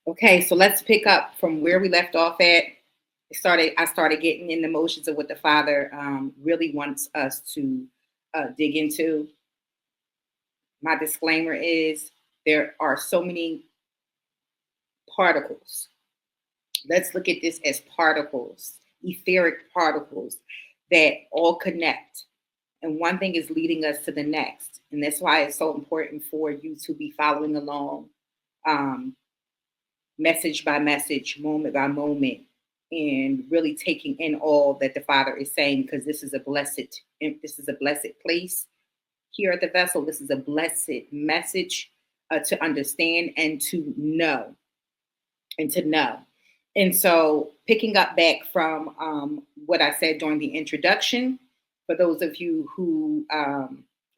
Okay, so let's pick up from where we left off at. I started getting in the motions of what the Father really wants us to dig into. My disclaimer is there are so many particles. Let's look at this as particles, etheric particles that all connect. And one thing is leading us to the next. And that's why it's so important for you to be following along, message by message, moment by moment, and really taking in all that the Father is saying, because this is a blessed place here at the vessel. This is a blessed message to understand and to know. And so picking up back from what I said during the introduction, for those of you who are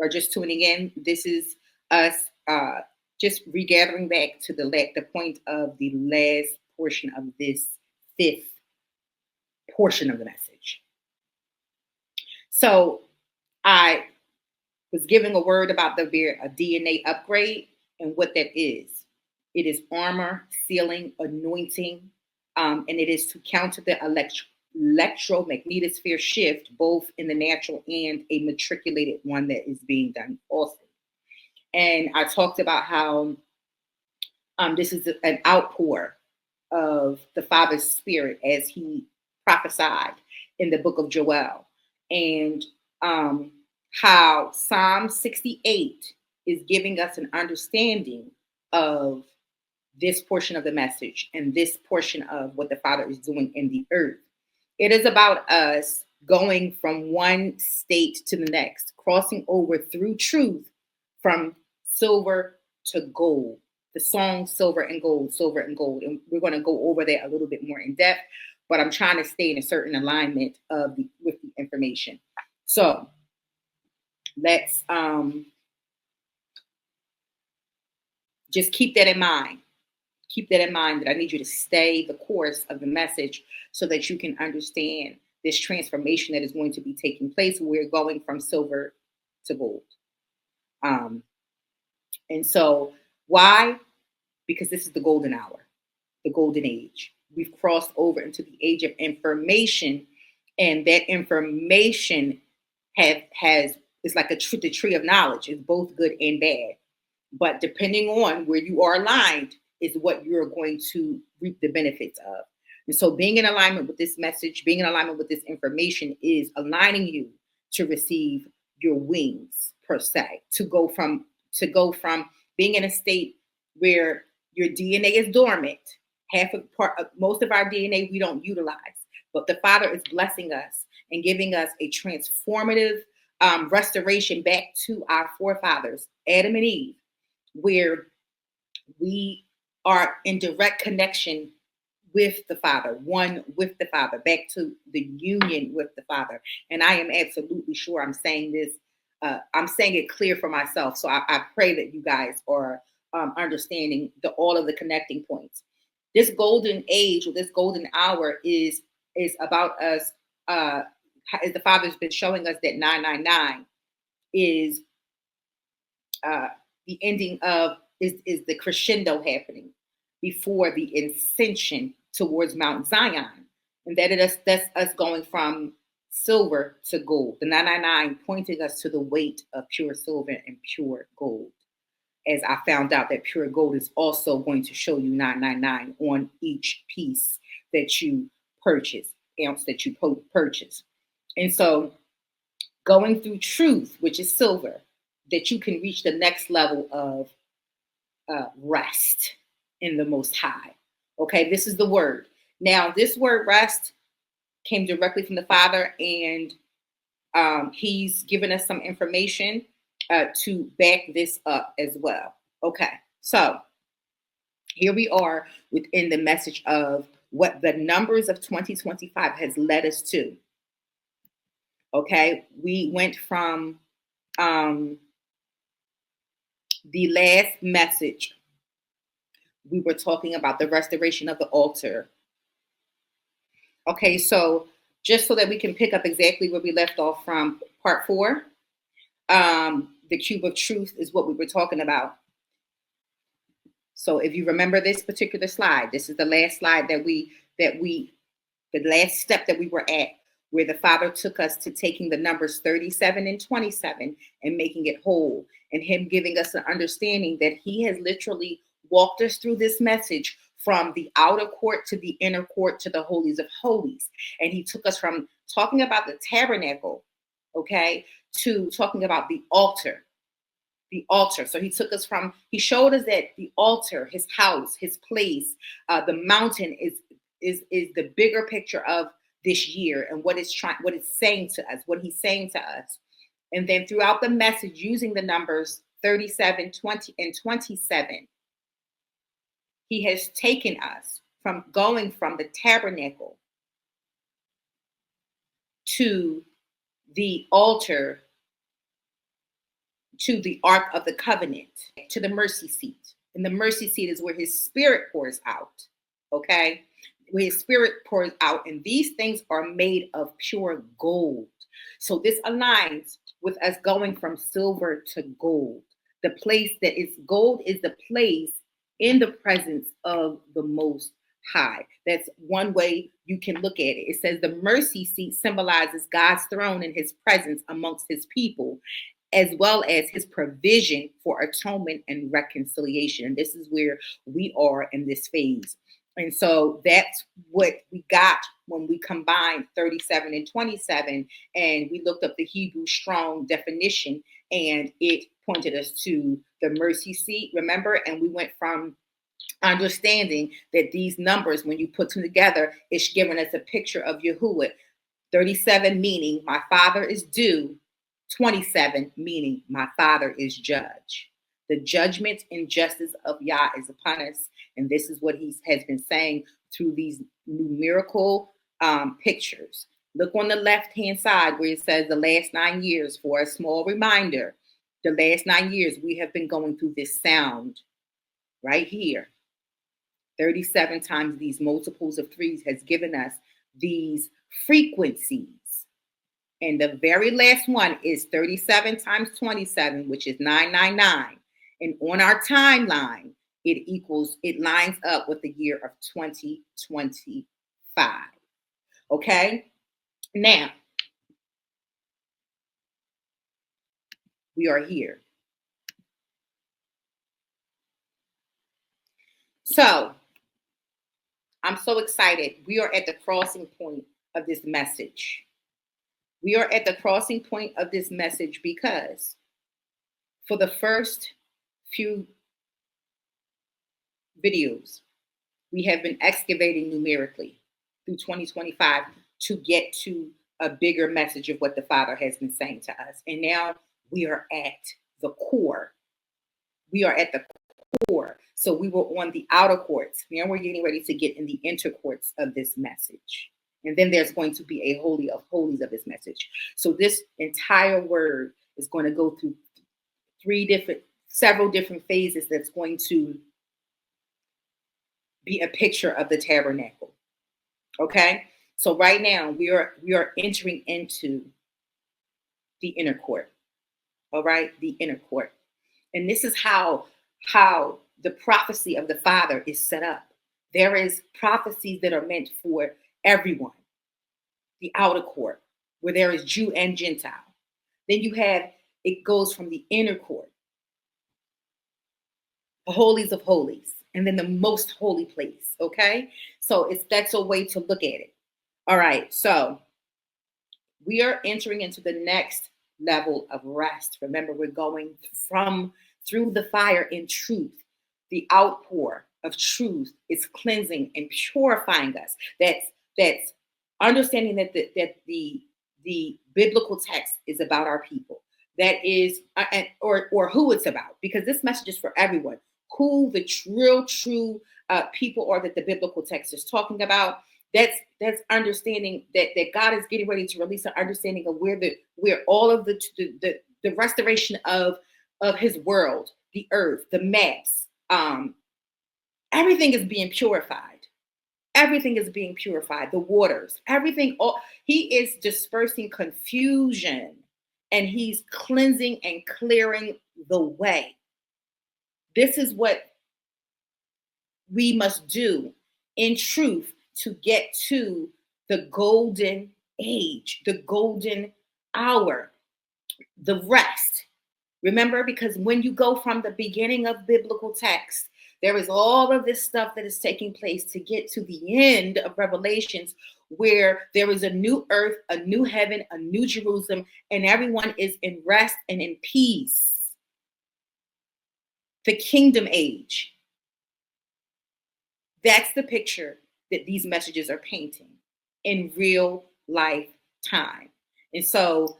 just tuning in, this is us just regathering back to the point of the last portion of this fifth portion of the message. So I was giving a word about a DNA upgrade and what that is. It is armor, sealing, anointing, and it is to counter the electromagnetosphere shift, both in the natural and a matriculated one that is being done also. And I talked about how this is an outpour of the Father's Spirit as he prophesied in the book of Joel. And how Psalm 68 is giving us an understanding of this portion of the message and this portion of what the Father is doing in the earth. It is about us going from one state to the next, crossing over through truth from silver to gold. The song Silver and Gold, Silver and Gold. And we're going to go over that a little bit more in depth, but I'm trying to stay in a certain alignment with the information. So let's just keep that in mind. Keep that in mind, that I need you to stay the course of the message so that you can understand this transformation that is going to be taking place. We're going from silver to gold. And so why? Because this is the golden hour, the golden age. We've crossed over into the age of information, and that information is like the tree of knowledge. It's both good and bad. But depending on where you are aligned is what you're going to reap the benefits of. And so being in alignment with this message, being in alignment with this information is aligning you to receive your wings, per se, to go from being in a state where your DNA is dormant. Most of our DNA we don't utilize, but the Father is blessing us and giving us a transformative restoration back to our forefathers, Adam and Eve, where we are in direct connection with the Father, one with the Father, back to the union with the Father. And I am absolutely sure I'm saying this. I'm saying it clear for myself. So I pray that you guys are understanding all of the connecting points. This golden age, or this golden hour, is about us. As the Father's been showing us that 999 is the ending of is the crescendo happening before the ascension towards Mount Zion, and that's us going from silver to gold. The 999 pointing us to the weight of pure silver and pure gold. As I found out that pure gold is also going to show you 999 on each piece that you purchase, ounce that you purchase. And so going through truth, which is silver, that you can reach the next level of rest in the Most High. Okay, this is the word. Now, this word rest came directly from the Father, and he's given us some information to back this up as well. Okay, so here we are within the message of what the numbers of 2025 has led us to. Okay, we went from the last message. We were talking about the restoration of the altar. Okay, so just so that we can pick up exactly where we left off from part 4, the cube of truth is what we were talking about. So if you remember this particular slide, this is the last slide the last step that we were at, where the Father took us to taking the numbers 37 and 27 and making it whole, and him giving us an understanding that he has literally walked us through this message from the outer court to the inner court to the holies of holies. And he took us from talking about the tabernacle, okay, to talking about the altar. The altar. So he showed us that the altar, his house, his place, the mountain is the bigger picture of this year and what it's saying to us, what he's saying to us. And then throughout the message, using the numbers 37, 20, and 27, he has taken us from going from the tabernacle to the altar, to the Ark of the Covenant, to the mercy seat. And the mercy seat is where his spirit pours out, okay? Where his spirit pours out. And these things are made of pure gold. So this aligns with us going from silver to gold. The place that is gold is the place in the presence of the Most High. That's one way you can look at it. It says the mercy seat symbolizes God's throne and his presence amongst his people, as well as his provision for atonement and reconciliation. And this is where we are in this phase. And so that's what we got when we combined 37 and 27, and we looked up the Hebrew strong definition, and it pointed us to the mercy seat, remember? And we went from understanding that these numbers, when you put them together, it's giving us a picture of Yahuwah. 37 meaning my Father is due, 27 meaning my Father is judge. The judgment and justice of Yah is upon us. And this is what he has been saying through these numerical pictures. Look on the left-hand side where it says the last 9 years. For a small reminder, the last 9 years we have been going through this sound right here. 37 times these multiples of threes has given us these frequencies. And the very last one is 37 times 27, which is 999. And on our timeline, it lines up with the year of 2025. Okay? Now, we are here. So, I'm so excited. We are at the crossing point of this message. We are at the crossing point of this message because for the first few videos, we have been excavating numerically through 2025 to get to a bigger message of what the Father has been saying to us. And now we are at the core. We are at the core. So we were on the outer courts. Now we're getting ready to get in the inner courts of this message. And then there's going to be a holy of holies of this message. So this entire word is going to go through several different phases that's going to be a picture of the tabernacle. Okay? So right now we are entering into the inner court. All right? The inner court. And this is how the prophecy of the Father is set up. There is prophecies that are meant for everyone. The outer court, where there is Jew and Gentile. Then you have, it goes from the inner court, the holies of holies, and then the most holy place. Okay? So that's a way to look at it. All right, so we are entering into the next level of rest. Remember, we're going through the fire in truth. The outpour of truth is cleansing and purifying us. That's understanding that the biblical text is about our people. That is, or who it's about, because this message is for everyone. Who the real true people are that the biblical text is talking about. That's understanding that God is getting ready to release an understanding of where all of the restoration of his world, the earth, the maps, everything is being purified. Everything is being purified. The waters, everything. He is dispersing confusion, and he's cleansing and clearing the way. This is what we must do in truth to get to the golden age, the golden hour, the rest. Remember, because when you go from the beginning of biblical text, there is all of this stuff that is taking place to get to the end of Revelations, where there is a new earth, a new heaven, a new Jerusalem, and everyone is in rest and in peace. The kingdom age. That's the picture that these messages are painting in real life time. And so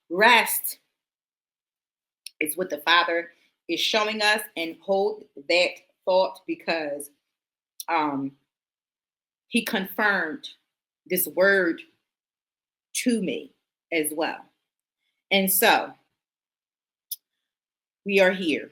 rest is what the Father is showing us, and hold that thought, because he confirmed this word to me as well. And so we are here.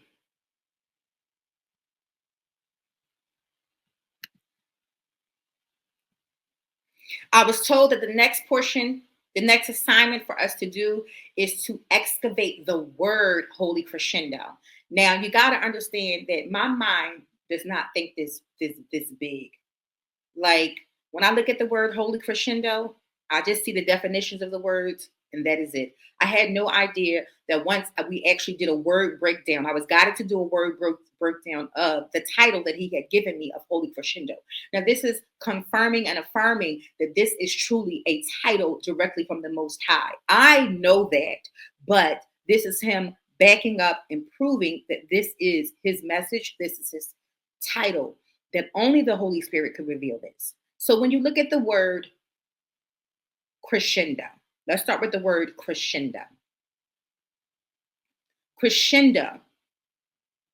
I was told that the next portion, the next assignment for us to do is to excavate the word holy crescendo. Now, you got to understand that my mind does not think this big. Like, when I look at the word holy crescendo, I just see the definitions of the words, and that is it. I had no idea that once we actually did a word breakdown, I was guided to do a word breakdown of the title that he had given me of holy crescendo. Now, this is confirming and affirming that this is truly a title directly from the Most High. I know that, but this is him backing up and proving that this is his message, this is his title, that only the Holy Spirit could reveal this. So when you look at the word crescendo, let's start with the word crescendo. Crescendo,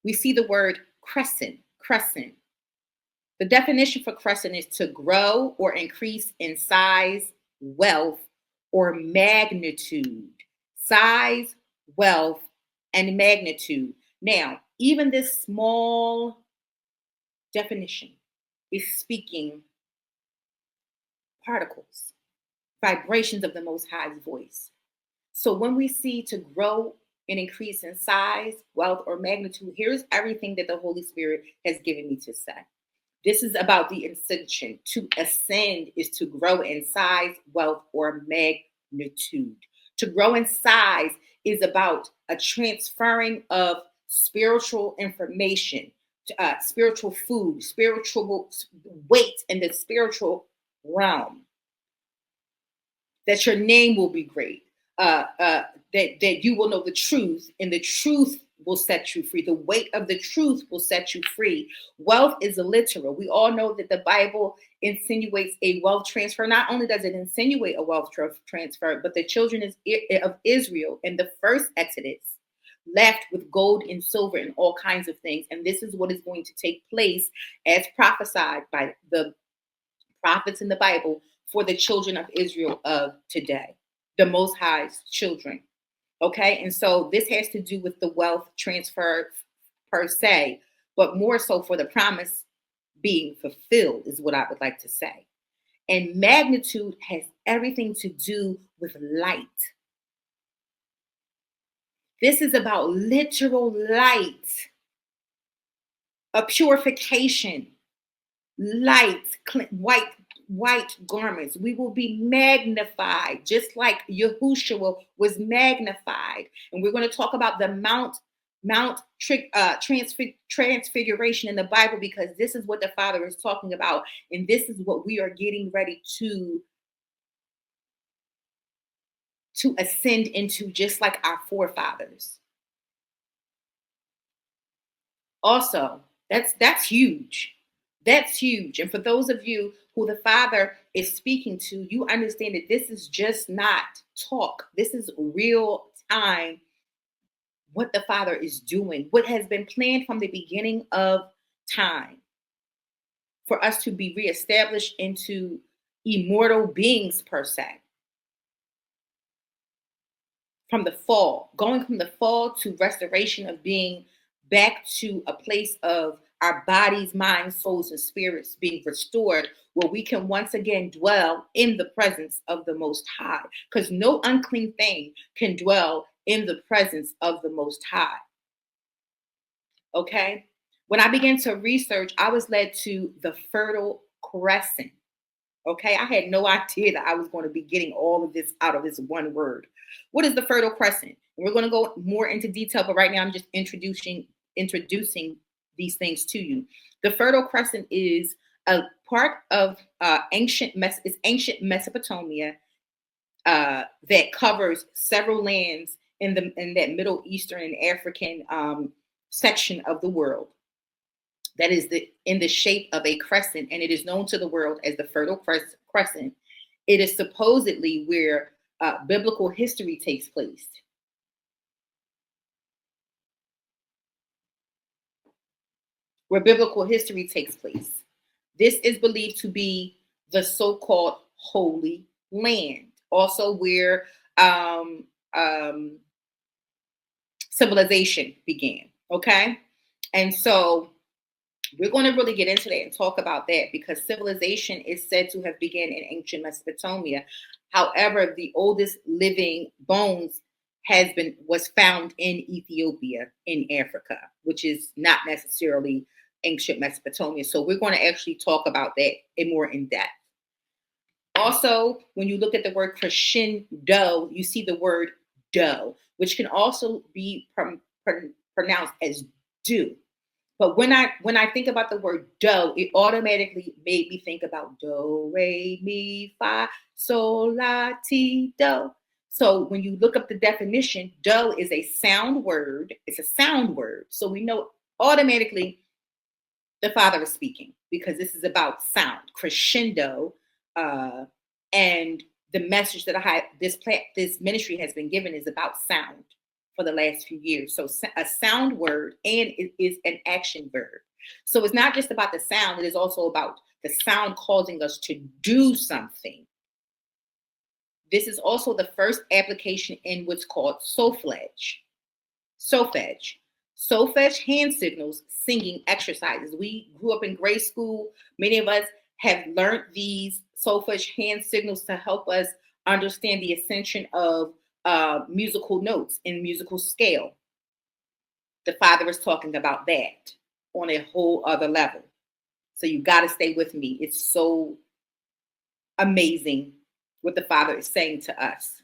we see the word crescent. The definition for crescent is to grow or increase in size, wealth, or magnitude. Size, wealth, and magnitude. Now, even this small definition is speaking particles, vibrations of the Most High's voice. So when we see to grow and increase in size, wealth, or magnitude, here's everything that the Holy Spirit has given me to say. This is about the ascension. To ascend is to grow in size, wealth, or magnitude. To grow in size is about a transferring of spiritual information, spiritual food, spiritual weight in the spiritual realm. That your name will be great. That you will know the truth, and the truth will set you free. The weight of the truth will set you free. Wealth is literal. We all know that the Bible insinuates a wealth transfer. Not only does it insinuate a wealth transfer, but the children of Israel in the first Exodus left with gold and silver and all kinds of things. And this is what is going to take place as prophesied by the prophets in the Bible for the children of Israel of today, the Most High's children. Okay, and so this has to do with the wealth transfer per se, but more so for the promise being fulfilled is what I would like to say. And magnitude has everything to do with light. This is about literal light, a purification, light, white garments. We will be magnified, just like Yahushua was magnified. And we're going to talk about the transfiguration in the Bible, because this is what the Father is talking about, and this is what we are getting ready to ascend into, just like our forefathers. Also, that's huge. That's huge. And for those of you who the Father is speaking to, you understand that this is just not talk. This is real time, what the Father is doing, what has been planned from the beginning of time for us to be reestablished into immortal beings per se. From the fall, going from the fall to restoration of being back to a place of our bodies, minds, souls, and spirits being restored, where we can once again dwell in the presence of the Most High, because no unclean thing can dwell in the presence of the Most High. Okay? When I began to research, I was led to the Fertile Crescent. Okay, I had no idea that I was going to be getting all of this out of this one word. What is the Fertile Crescent? We're going to go more into detail, but right now I'm just introducing these things to you. The Fertile Crescent is a part of ancient Mesopotamia that covers several lands in that Middle Eastern and African section of the world. That is in the shape of a crescent, and it is known to the world as the Fertile Crescent. It is supposedly where biblical history takes place. Where biblical history takes place. This is believed to be the so-called Holy Land, also where civilization began. Okay, and so we're going to really get into that and talk about that because civilization is said to have begun in ancient Mesopotamia. However, the oldest living bones was found in Ethiopia in Africa, which is not necessarily ancient Mesopotamia. So we're going to actually talk about that more in depth. Also, when you look at the word crescendo, you see the word do, which can also be pronounced as do. But when I think about the word do, it automatically made me think about do, re, mi, fa, sol, la, ti, do. So when you look up the definition, do is a sound word. It's a sound word. So we know automatically the Father is speaking because this is about sound, crescendo, and the message that this ministry has been given is about sound for the last few years. So a sound word, and it is an action verb. So it's not just about the sound, it is also about the sound causing us to do something. This is also the first application in what's called solfege. Solfege hand signals, singing exercises. We grew up in grade school. Many of us have learned these solfege hand signals to help us understand the ascension of musical notes in musical scale. The Father is talking about that on a whole other level. So you got to stay with me. It's so amazing what the Father is saying to us.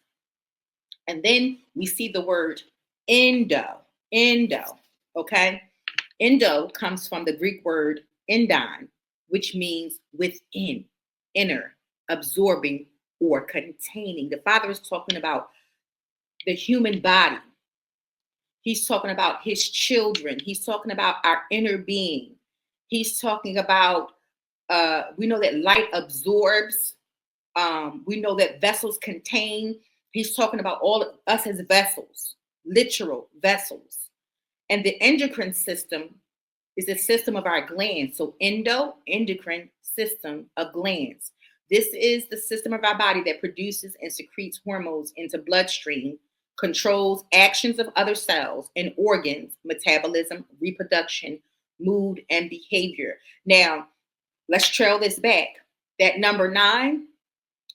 And then we see the word endo, okay? Endo comes from the Greek word endon, which means within, inner, absorbing, or containing. The Father is talking about the human body. He's talking about his children. He's talking about our inner being. He's talking about, we know that light absorbs. We know that vessels contain. He's talking about all of us as vessels, literal vessels. And the endocrine system is the system of our glands. So endocrine system of glands. This is the system of our body that produces and secretes hormones into bloodstream, controls actions of other cells and organs, metabolism, reproduction, mood, and behavior. Now, let's trail this back. That number 9,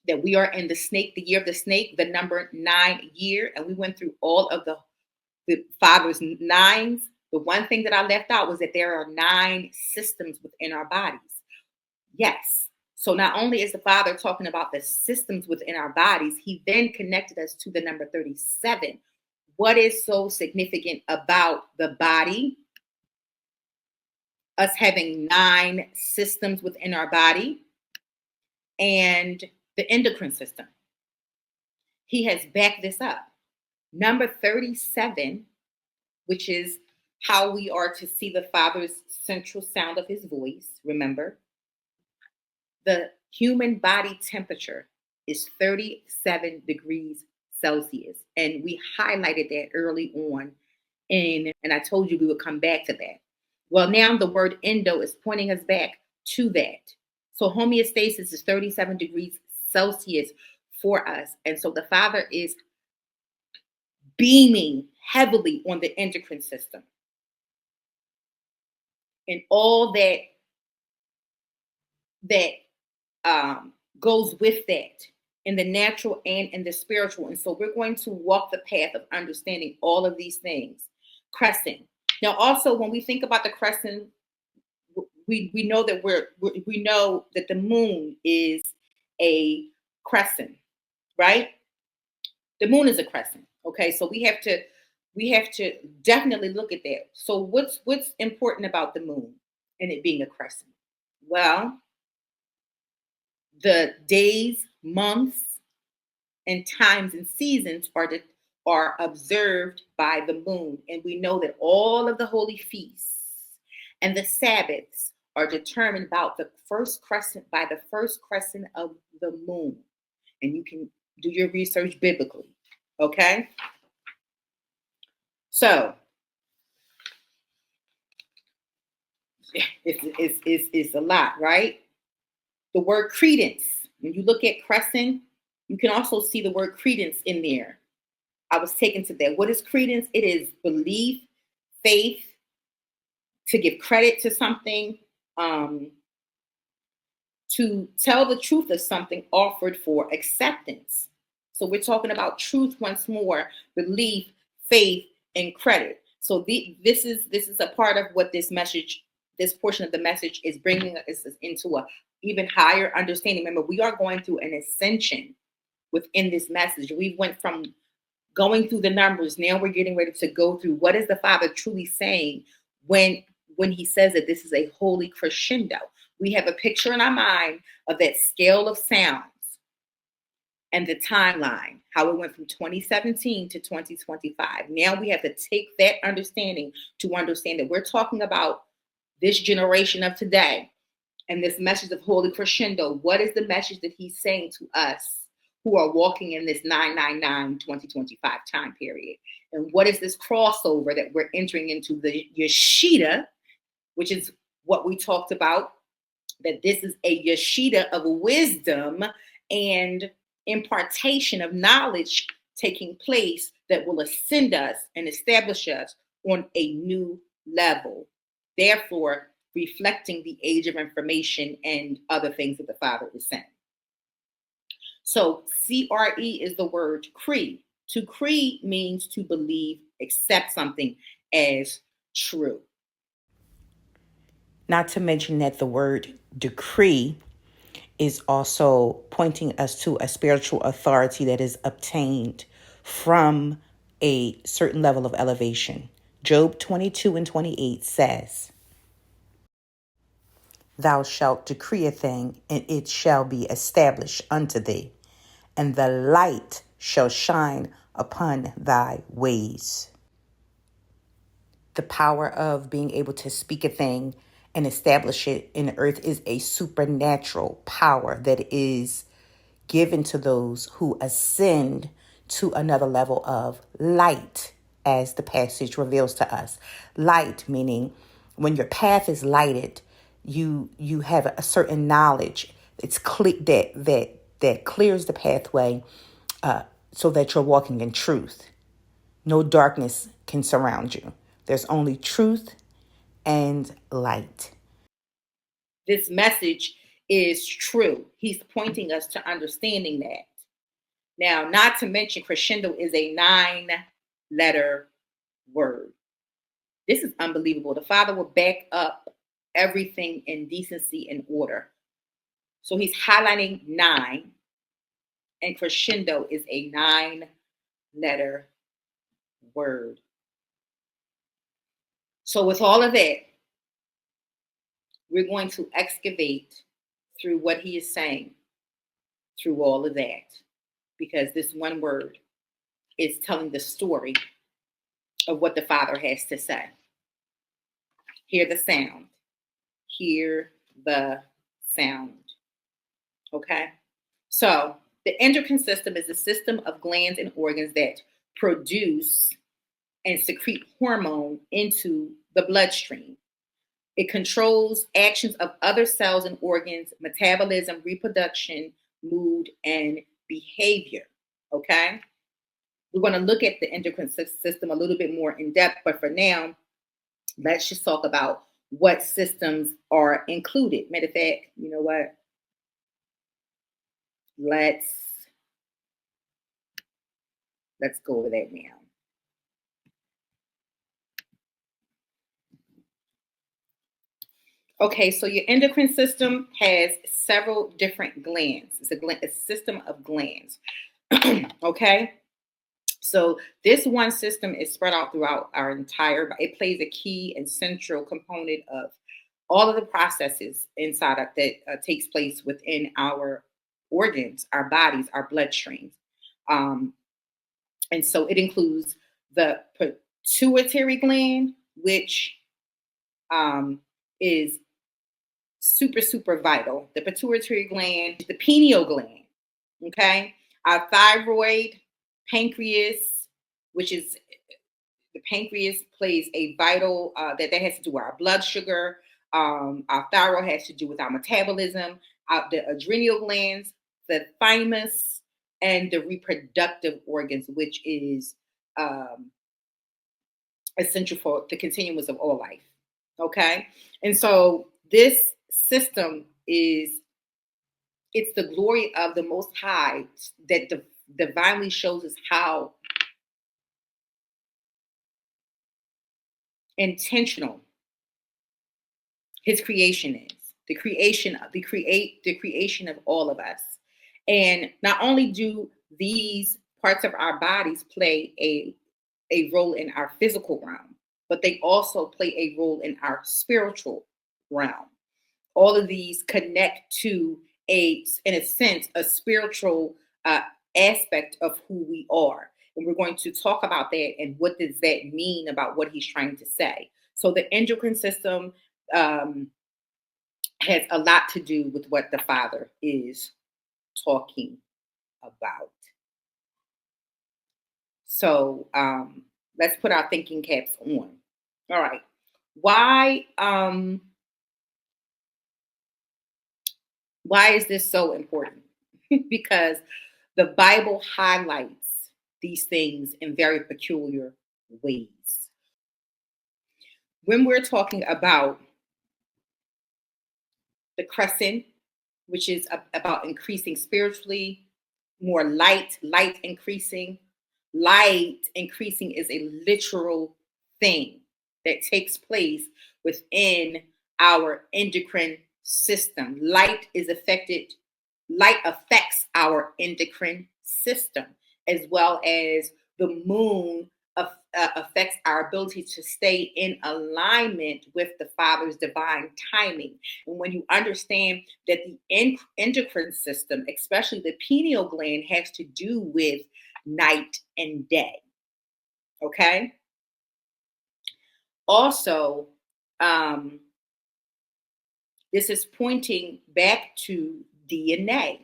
that we are in the snake, the year of the snake, the number 9 year, and we went through all of the Father's 9s. The one thing that I left out was that there are 9 systems within our bodies. Yes. So not only is the Father talking about the systems within our bodies, he then connected us to the number 37. What is so significant about the body? Us having 9 systems within our body and the endocrine system. He has backed this up. Number 37, which is how we are to see the Father's central sound of his voice, remember? The human body temperature is 37 degrees Celsius. And we highlighted that early on. And I told you we would come back to that. Well, now the word endo is pointing us back to that. So homeostasis is 37 degrees Celsius for us. And so the Father is beaming heavily on the endocrine system. And all that goes with that in the natural and in the spiritual. And so we're going to walk the path of understanding all of these things. Crescent. Now, also, when we think about the crescent we know that we know that the moon is a crescent, right? The moon is a crescent. Okay, so we have to definitely look at that. So what's important about the moon and it being a crescent? Well, the days, months, and times and seasons are observed by the moon, and we know that all of the holy feasts and the Sabbaths are determined about the first crescent by the first crescent of the moon, and you can do your research biblically. Okay, so it's a lot, right? The word credence. When you look at crescent, you can also see the word credence in there. I was taken to that. What is credence? It is belief, faith, to give credit to something, to tell the truth of something offered for acceptance. So we're talking about truth once more, belief, faith, and credit. So this is a part of what this message, this portion of the message is bringing us into a even higher understanding. Remember, we are going through an ascension within this message. We went from going through the numbers. Now we're getting ready to go through what is the Father truly saying when he says that this is a holy crescendo. We have a picture in our mind of that scale of sounds and the timeline, how it went from 2017 to 2025. Now we have to take that understanding to understand that we're talking about this generation of today and this message of holy crescendo. What is the message that he's saying to us who are walking in this 999-2025 time period? And what is this crossover that we're entering into, the Yeshida, which is what we talked about, that this is a Yeshida of wisdom and impartation of knowledge taking place that will ascend us and establish us on a new level. Therefore, reflecting the age of information and other things that the Father is saying. So CRE is the word cree. To cree means to believe, accept something as true. Not to mention that the word decree is also pointing us to a spiritual authority that is obtained from a certain level of elevation. Job 22:28 says, "Thou shalt decree a thing, and it shall be established unto thee, and the light shall shine upon thy ways." The power of being able to speak a thing and establish it in the earth is a supernatural power that is given to those who ascend to another level of light, as the passage reveals to us. Light meaning when your path is lighted, you have a certain knowledge. It's that clears the pathway so that you're walking in truth. No darkness can surround you. There's only truth and light. This message is true. He's pointing us to understanding that. Now, not to mention, crescendo is a 9-letter word. This is unbelievable. The Father will back up everything in decency and order. So he's highlighting 9, and crescendo is a 9-letter word. So with all of that, we're going to excavate through what he is saying through all of that, because this one word is telling the story of what the Father has to say. Hear the sound. Hear the sound. Okay? So the endocrine system is a system of glands and organs that produce and secrete hormone into the bloodstream. It controls actions of other cells and organs, metabolism, reproduction, mood, and behavior. Okay? We're going to look at the endocrine system a little bit more in depth, but for now, let's just talk about what systems are included. Matter of fact, you know what? Let's go over that now. Okay, so your endocrine system has several different glands. It's a system of glands. Okay, so this one system is spread out throughout our entire. It plays a key and central component of all of the processes inside of that takes place within our organs, our bodies, our bloodstreams. Um, and so it includes the pituitary gland, which is super vital. The pituitary gland, the pineal gland, okay? Our thyroid, pancreas, which is the pancreas plays a vital, that has to do with our blood sugar. Our thyroid has to do with our metabolism. The adrenal glands, the thymus, and the reproductive organs, which is essential for the continuance of all life. Okay, and so this system it's the glory of the Most High that divinely shows us how intentional His creation is. The creation of all of us. And not only do these parts of our bodies play a role in our physical realm, but they also play a role in our spiritual realm. All of these connect to in a sense, a spiritual aspect of who we are. And we're going to talk about that and what does that mean about what he's trying to say. So the endocrine system has a lot to do with what the Father is talking about. So let's put our thinking caps on. All right. Why is this so important? Because the Bible highlights these things in very peculiar ways. When we're talking about the crescent, which is about increasing spiritually, more light increasing. Light increasing is a literal thing that takes place within our endocrine system. Light affects our endocrine system, as well as the moon affects our ability to stay in alignment with the Father's divine timing. And when you understand that the endocrine system, especially the pineal gland, has to do with night and day. Okay? Also, this is pointing back to DNA.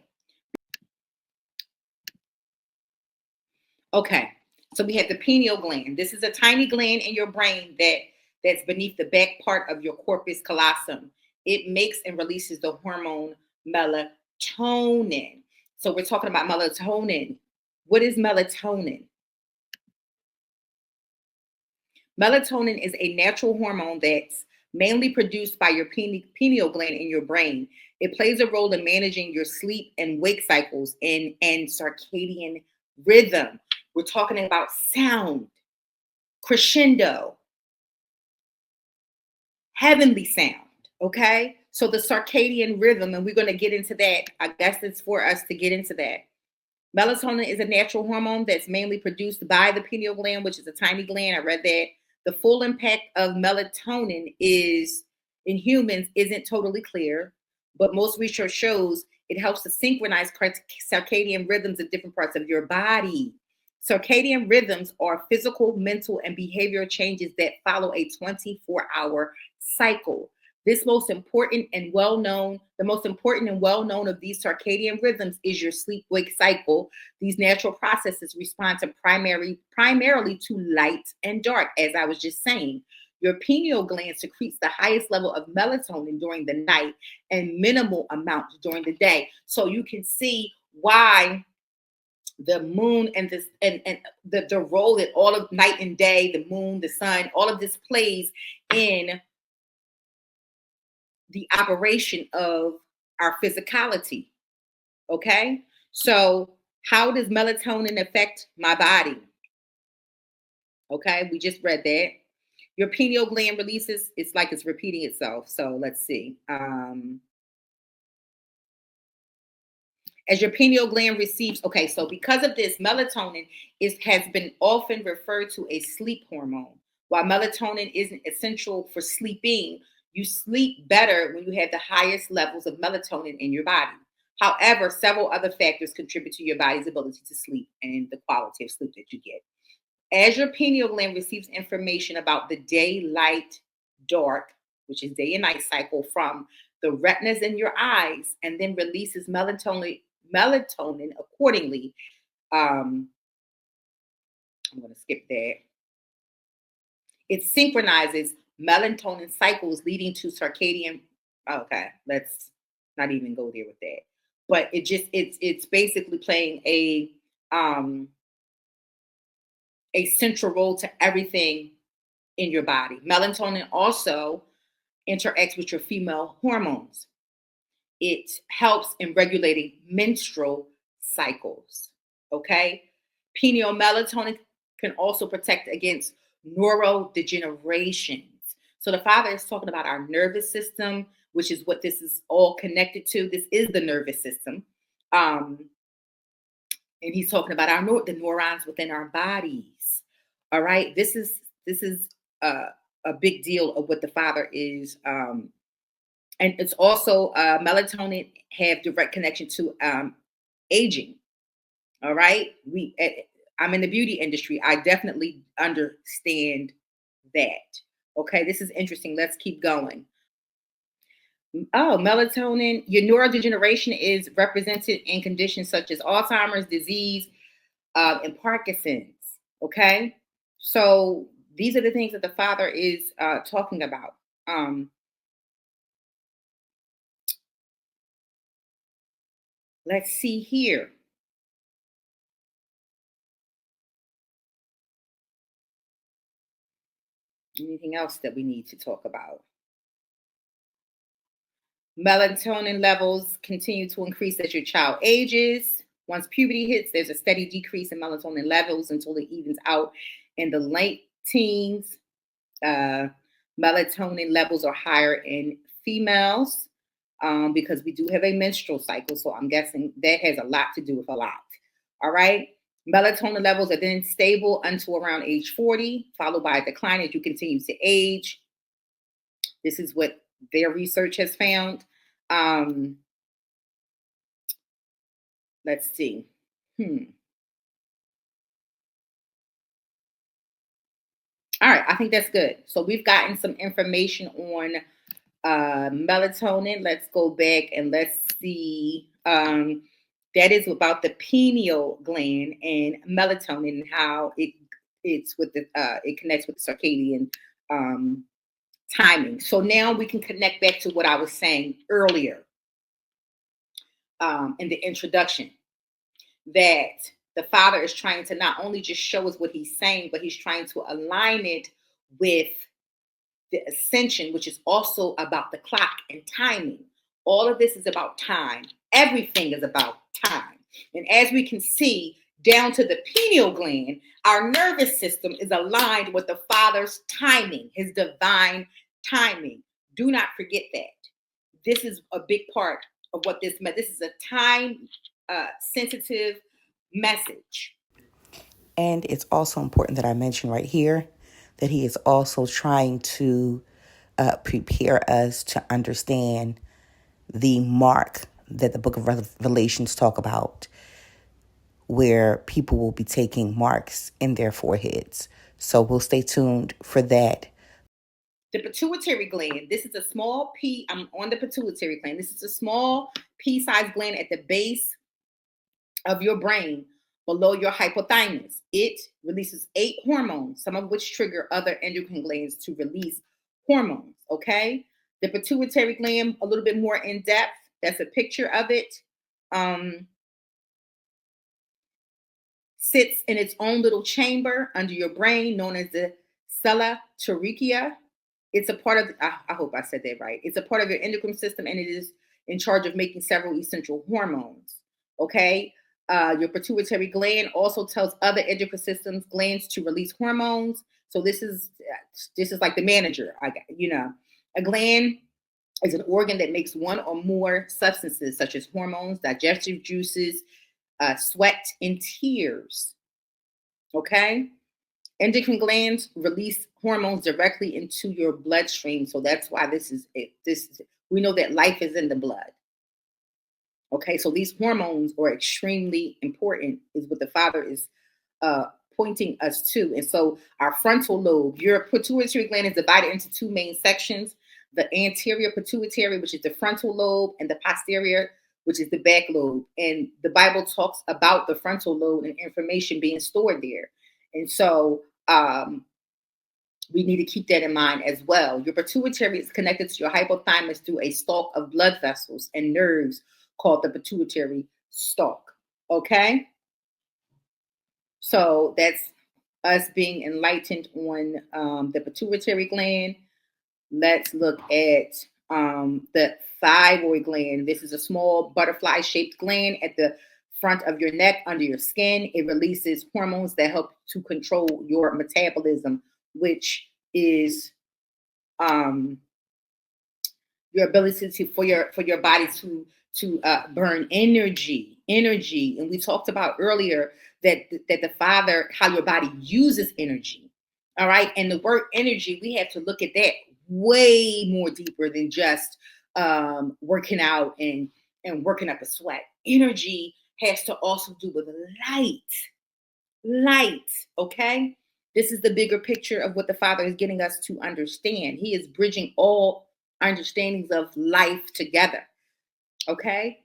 Okay, so we have the pineal gland. This is a tiny gland in your brain that's beneath the back part of your corpus callosum. It makes and releases the hormone melatonin. So we're talking about melatonin. What is melatonin? Melatonin is a natural hormone that's mainly produced by your pineal gland in your brain. It plays a role in managing your sleep and wake cycles and circadian rhythm. We're talking about sound, crescendo, heavenly sound, okay? So the circadian rhythm, and we're going to get into that. I guess it's for us to get into that. Melatonin is a natural hormone that's mainly produced by the pineal gland, which is a tiny gland. I read that. The full impact of melatonin in humans isn't totally clear, but most research shows it helps to synchronize circadian rhythms in different parts of your body. Circadian rhythms are physical, mental, and behavioral changes that follow a 24-hour cycle. The most important and well-known of these circadian rhythms is your sleep-wake cycle. These natural processes respond to primarily to light and dark, as I was just saying. Your pineal gland secretes the highest level of melatonin during the night and minimal amounts during the day. So you can see why the moon and the role that all of night and day, the moon, the sun, all of this plays in the operation of our physicality. Okay, so how does melatonin affect my body? Okay, we just read that. Your pineal gland releases, it's like it's repeating itself. So let's see. As your pineal gland receives, okay, so because of this, melatonin has been often referred to a sleep hormone. While melatonin isn't essential for sleeping, you sleep better when you have the highest levels of melatonin in your body. However, several other factors contribute to your body's ability to sleep and the quality of sleep that you get. As your pineal gland receives information about the daylight dark, which is day and night cycle, from the retinas in your eyes, and then releases melatonin accordingly. I'm going to skip that. It synchronizes melatonin cycles, leading to circadian. Okay, let's not even go there with that. But it's basically playing a central role to everything in your body. Melatonin also interacts with your female hormones. It helps in regulating menstrual cycles. Okay. Pineal melatonin can also protect against neurodegenerations. So the father is talking about our nervous system, which is what this is all connected to. This is the nervous system. And he's talking about the neurons within our bodies. All right. This is a big deal of what the father is. And it's also melatonin have direct connection to aging. All right. I'm in the beauty industry. I definitely understand that. Okay. This is interesting. Let's keep going. Oh, melatonin. Your neurodegeneration is represented in conditions such as Alzheimer's disease and Parkinson's. Okay. So these are the things that the father is talking about. Let's see here. Anything else that we need to talk about? Melatonin levels continue to increase as your child ages. Once puberty hits, there's a steady decrease in melatonin levels until it evens out in the late teens. Melatonin levels are higher in females because we do have a menstrual cycle. So I'm guessing that has a lot to do with a lot. All right. Melatonin levels are then stable until around age 40, followed by a decline as you continue to age. This is what their research has found. Let's see. All right, I think that's good. So we've gotten some information on melatonin. Let's go back and let's see. That is about the pineal gland and melatonin and how it connects with the circadian timing. So now we can connect back to what I was saying earlier in the introduction, that the father is trying to not only just show us what he's saying, but he's trying to align it with the ascension, which is also about the clock and timing. All of this is about time. Everything is about time. And as we can see, down to the pineal gland, our nervous system is aligned with the Father's timing, his divine timing. Do not forget that. This is a big part of what this meant. This is a time sensitive message. And it's also important that I mention right here that he is also trying to prepare us to understand the mark that the book of Revelations talk about, where people will be taking marks in their foreheads. So we'll stay tuned for that. The pituitary gland, this is a small I'm on the pituitary gland. This is a small pea-sized gland at the base of your brain below your hypothalamus. It releases 8 hormones, some of which trigger other endocrine glands to release hormones, okay? The pituitary gland, a little bit more in depth. That's a picture of it. Sits in its own little chamber under your brain known as the sella turcica. It's a part of, I hope I said that right. It's a part of your endocrine system, and it is in charge of making several essential hormones, okay? Your pituitary gland also tells other endocrine systems glands to release hormones. So this is like the manager. A gland is an organ that makes one or more substances such as hormones, digestive juices, sweat, and tears. Okay? Endocrine glands release hormones directly into your bloodstream. So that's why we know that life is in the blood. Okay, so these hormones are extremely important, is what the Father is pointing us to. And so our frontal lobe, your pituitary gland is divided into two main sections: the anterior pituitary, which is the frontal lobe, and the posterior, which is the back lobe. And the Bible talks about the frontal lobe and information being stored there. And so we need to keep that in mind as well. Your pituitary is connected to your hypothalamus through a stalk of blood vessels and nerves called the pituitary stalk. Okay? So that's us being enlightened on the pituitary gland. Let's look at the thyroid gland. This is a small butterfly-shaped gland at the front of your neck under your skin. It releases hormones that help to control your metabolism, which is your ability for your body to burn energy. And we talked about earlier that the Father, how your body uses energy. All right. And the word energy, we have to look at that way more deeper than just working out and working up a sweat. Energy has to also do with light. Okay. This is the bigger picture of what the Father is getting us to understand. He is bridging all understandings of life together. Okay.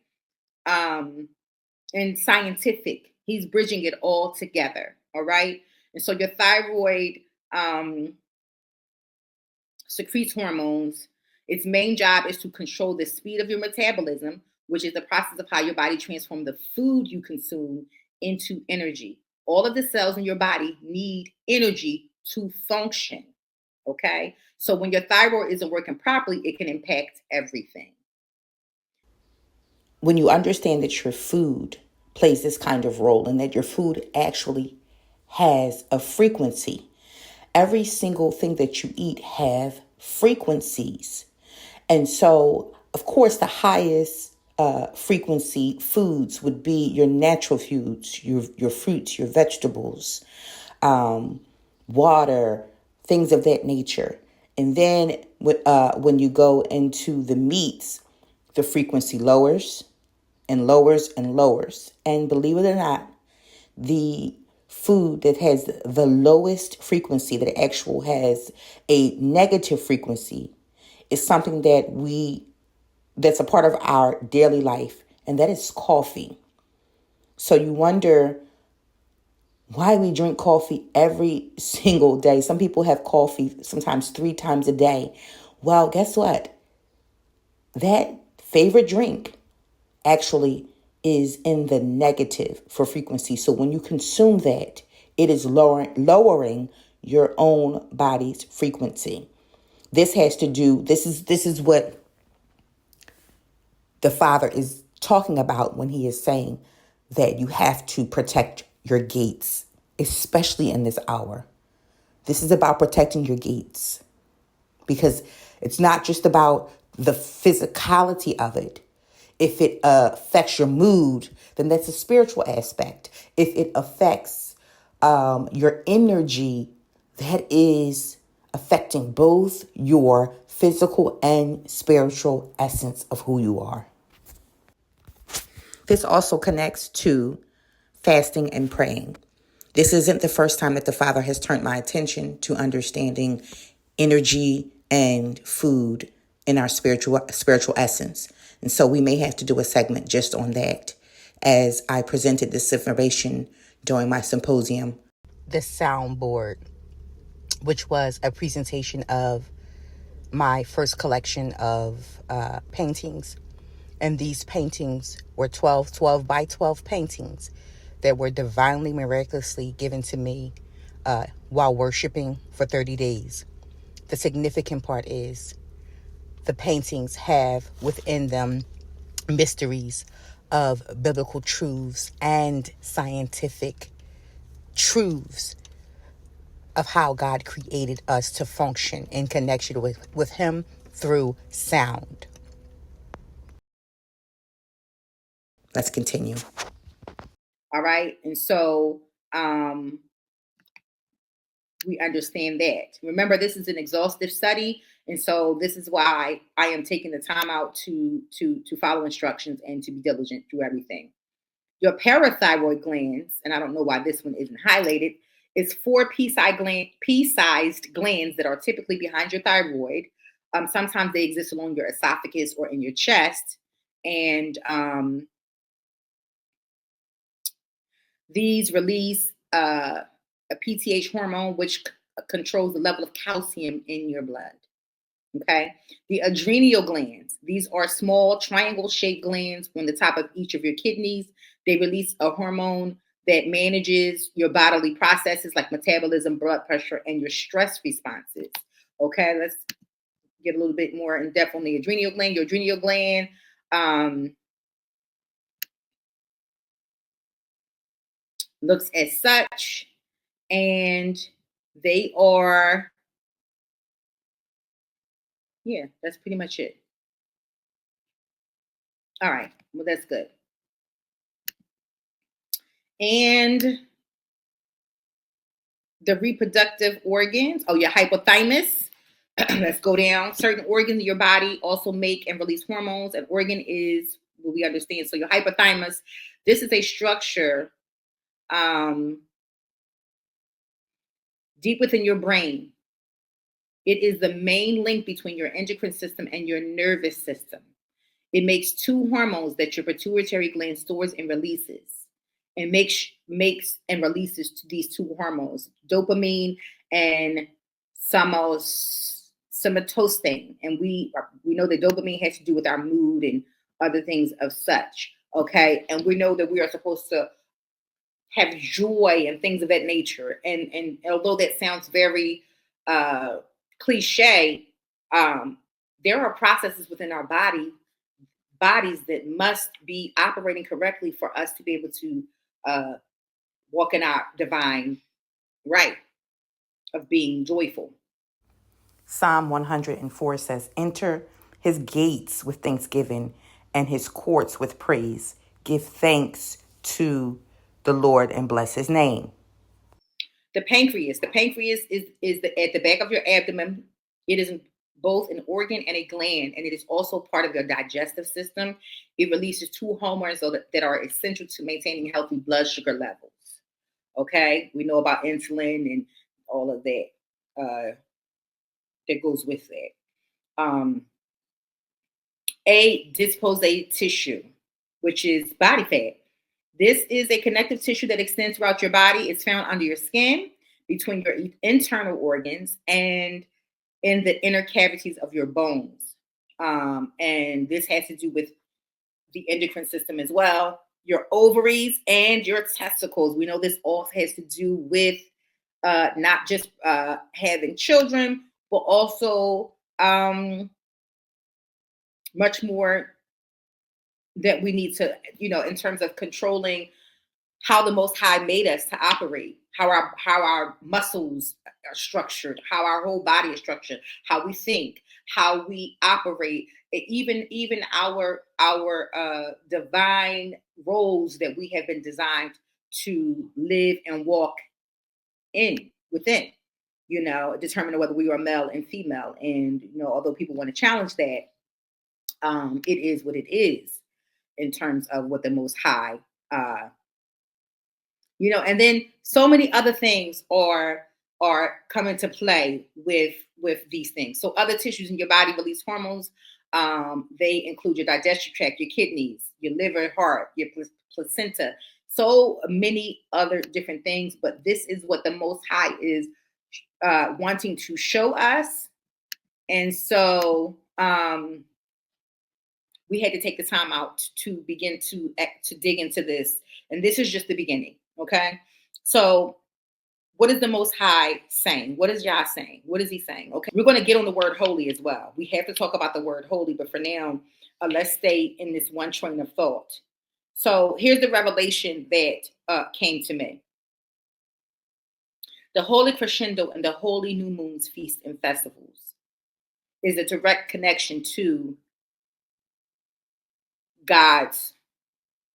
And scientific, he's bridging it all together. All right. And so your thyroid secretes hormones. Its main job is to control the speed of your metabolism, which is the process of how your body transforms the food you consume into energy. All of the cells in your body need energy to function. Okay. So when your thyroid isn't working properly, it can impact everything. When you understand that your food plays this kind of role and that your food actually has a frequency, every single thing that you eat have frequencies. And so, of course, the highest frequency foods would be your natural foods, your fruits, your vegetables, water, things of that nature. And then when you go into the meats, the frequency lowers and lowers and lowers. And believe it or not, the food that has the lowest frequency, that actually has a negative frequency, is something that's a part of our daily life, and that is coffee. So you wonder why we drink coffee every single day. Some people have coffee sometimes 3 times a day. Well, guess what? That favorite drink actually is in the negative for frequency. So when you consume that, it is lowering your own body's frequency. This is what the Father is talking about when he is saying that you have to protect your gates, especially in this hour. This is about protecting your gates, because it's not just about the physicality of it. If it affects your mood, then that's a spiritual aspect. If it affects your energy, that is affecting both your physical and spiritual essence of who you are. This also connects to fasting and praying. This isn't the first time that the Father has turned my attention to understanding energy and food in our spiritual essence. And so we may have to do a segment just on that, as I presented this information during my symposium. The soundboard, which was a presentation of my first collection of paintings. And these paintings were 12 by 12 paintings that were divinely, miraculously given to me while worshiping for 30 days. The significant part is the paintings have within them mysteries of biblical truths and scientific truths of how God created us to function in connection with Him through sound. Let's continue. All right. And so we understand that. Remember, this is an exhaustive study. And so this is why I am taking the time out to follow instructions and to be diligent through everything. Your parathyroid glands, and I don't know why this one isn't highlighted, is 4 pea-sized glands that are typically behind your thyroid. Sometimes they exist along your esophagus or in your chest. And these release a PTH hormone, which controls the level of calcium in your blood. Okay. The adrenal glands, these are small triangle-shaped glands on the top of each of your kidneys. They release a hormone that manages your bodily processes like metabolism, blood pressure, and your stress responses. Okay, let's get a little bit more in depth on the adrenal gland. Your adrenal gland looks as such, and they are, yeah, that's pretty much it. All right, well, that's good. And the reproductive organs, your hypothalamus. Let's go down. Certain organs in your body also make and release hormones. An organ is what we understand. So your hypothalamus, this is a structure deep within your brain. It is the main link between your endocrine system and your nervous system. It makes 2 hormones that your pituitary gland stores and releases, and makes and releases these 2 hormones, dopamine and somatostatin. And we know that dopamine has to do with our mood and other things of such. Okay, and we know that we are supposed to have joy and things of that nature. And although that sounds very cliche, there are processes within our bodies that must be operating correctly for us to be able to walk in our divine right of being joyful. Psalm 104 says, enter his gates with thanksgiving and his courts with praise. Give thanks to the Lord and bless his name. The pancreas. The pancreas is at the back of your abdomen. It is both an organ and a gland, and it is also part of your digestive system. It releases 2 hormones that are essential to maintaining healthy blood sugar levels. Okay, we know about insulin and all of that that goes with that. Adipose tissue, which is body fat. This is a connective tissue that extends throughout your body. It's found under your skin, between your internal organs, and in the inner cavities of your bones. And this has to do with the endocrine system as well, your ovaries and your testicles. We know this all has to do with not just having children, but also much more that we need to, in terms of controlling how the Most High made us to operate, how our muscles are structured, how our whole body is structured, how we think, how we operate, even our divine roles that we have been designed to live and walk within, determining whether we are male and female. And although people want to challenge that, it is what it is in terms of what the Most High, and then so many other things are coming to play with these things. So other tissues in your body release hormones. They include your digestive tract, your kidneys, your liver, heart, your placenta, so many other different things. But this is what the Most High is wanting to show us. And so we had to take the time out to begin to dig into this. And this is just the beginning. Okay. So what is the Most High saying? What is Yah saying? What is he saying? Okay. We're going to get on the word holy as well. We have to talk about the word holy, but for now, let's stay in this one train of thought. So here's the revelation that came to me. The holy crescendo and the holy new moons, feasts, and festivals is a direct connection to God's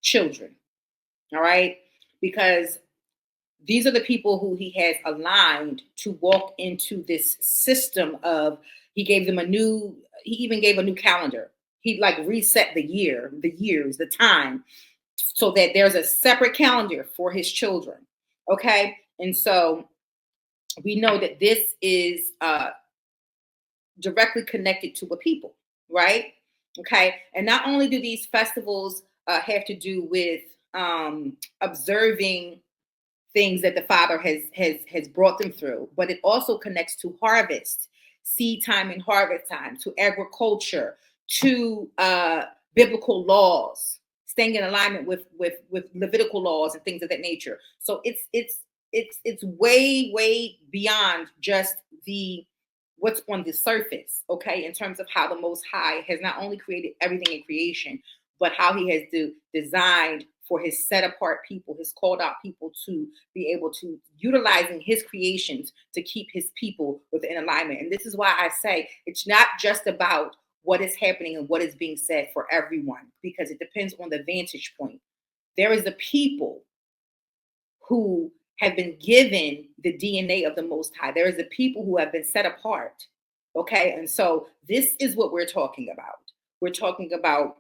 children. All right? Because these are the people who he has aligned to walk into this system of, he even gave a new calendar. He like reset the years, the time, so that there's a separate calendar for his children. Okay. And so we know that this is directly connected to a people, right? Okay. And not only do these festivals have to do with observing things that the Father has brought them through, but it also connects to harvest, seed time and harvest time, to agriculture, to biblical laws, staying in alignment with Levitical laws and things of that nature. So it's way beyond just the what's on the surface, okay, in terms of how the Most High has not only created everything in creation, but how he has designed for his set apart people, his called out people, to be able to utilizing his creations to keep his people within alignment. And this is why I say it's not just about what is happening and what is being said for everyone, because it depends on the vantage point. There is a people who have been given the DNA of the Most High. There is a people who have been set apart. Okay. And so this is what we're talking about. We're talking about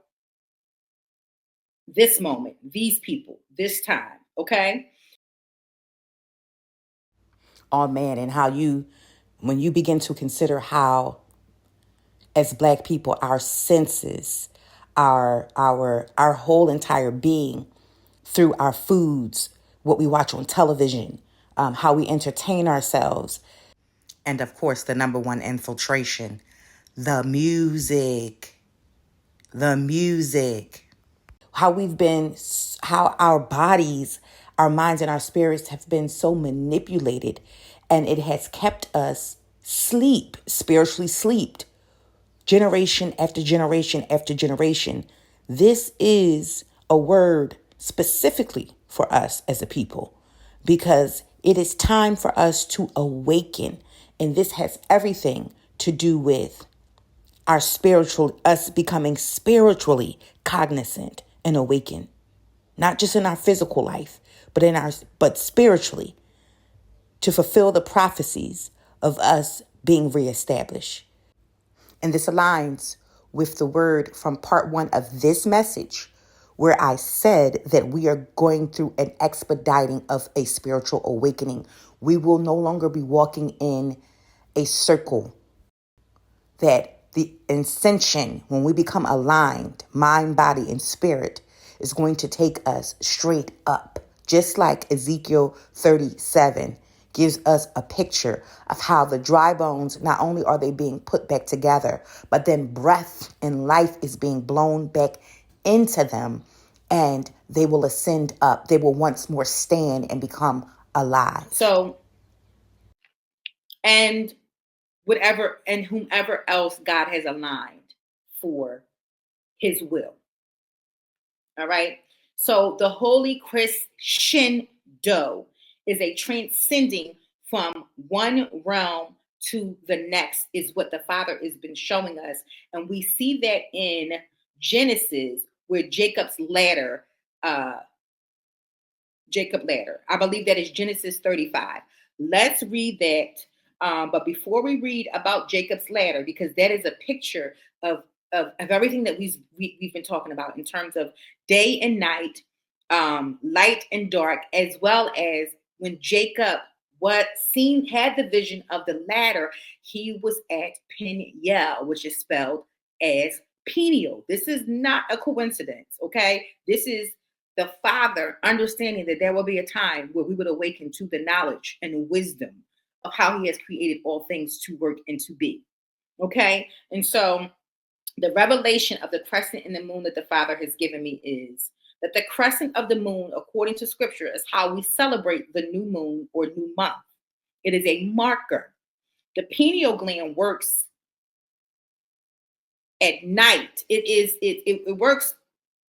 this moment, these people, this time. Okay. Oh man, and when you begin to consider how, as Black people, our senses, our whole entire being, through our foods, what we watch on television, how we entertain ourselves, and of course, the number one infiltration, the music, the music. How our bodies, our minds, and our spirits have been so manipulated, and it has kept us spiritually sleeped, generation after generation after generation. This is a word specifically for us as a people, because it is time for us to awaken. And this has everything to do with us becoming spiritually cognizant and awakened, not just in our physical life, but spiritually, to fulfill the prophecies of us being reestablished. And this aligns with the word from part 1 of this message, where I said that we are going through an expediting of a spiritual awakening. We will no longer be walking in a circle. That the ascension, when we become aligned, mind, body, and spirit, is going to take us straight up. Just like Ezekiel 37 gives us a picture of how the dry bones, not only are they being put back together, but then breath and life is being blown back into them, and they will ascend up. They will once more stand and become alive. So, and whatever and whomever else God has aligned for his will. All right. So the holy crescendo is a transcending from one realm to the next, is what the Father has been showing us. And we see that in Genesis, where Jacob's ladder, I believe that is Genesis 35. Let's read that. But before we read about Jacob's ladder, because that is a picture of everything that we've been talking about in terms of day and night, light and dark, as well as when Jacob had the vision of the ladder, he was at Peniel, which is spelled as Peniel. This is not a coincidence, okay? This is the Father understanding that there will be a time where we would awaken to the knowledge and wisdom of how he has created all things to work and to be. Okay? And so the revelation of the crescent and the moon that the Father has given me is that the crescent of the moon, according to scripture, is how we celebrate the new moon or new month. It is a marker. The pineal gland works at night. It works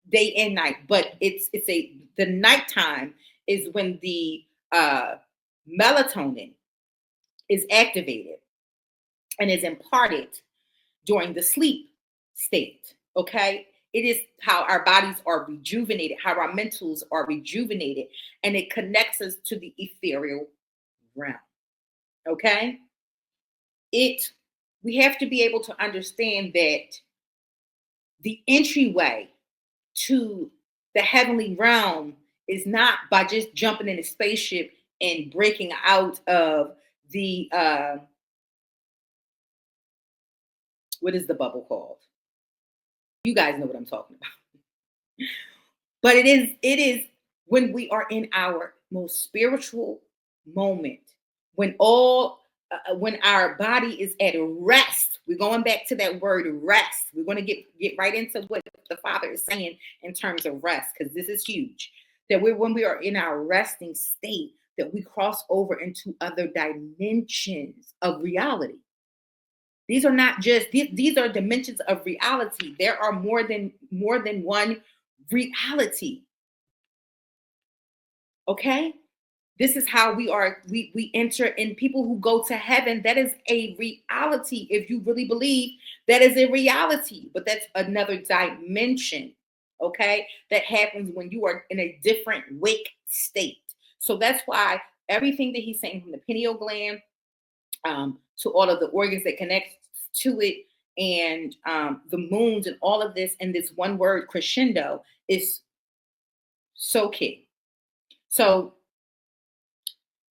day and night, but the nighttime is when the melatonin is activated and is imparted during the sleep state. Okay. It is how our bodies are rejuvenated, how our mentals are rejuvenated, and it connects us to the ethereal realm. Okay. We have to be able to understand that the entryway to the heavenly realm is not by just jumping in a spaceship and breaking out of the what is the bubble called? You guys know what I'm talking about. But it is when we are in our most spiritual moment, when our body is at rest. We're going back to that word rest. We're going to get right into what the Father is saying in terms of rest, because this is huge. That when we are in our resting state, that we cross over into other dimensions of reality. These are not just these are dimensions of reality. There are more than one reality. Okay? This is how we enter in. People who go to heaven, that is a reality. If you really believe, that is a reality, but that's another dimension. Okay? That happens when you are in a different wake state. So that's why everything that he's saying, from the pineal gland to all of the organs that connect to it, and the moons and all of this, and this one word crescendo is so key. So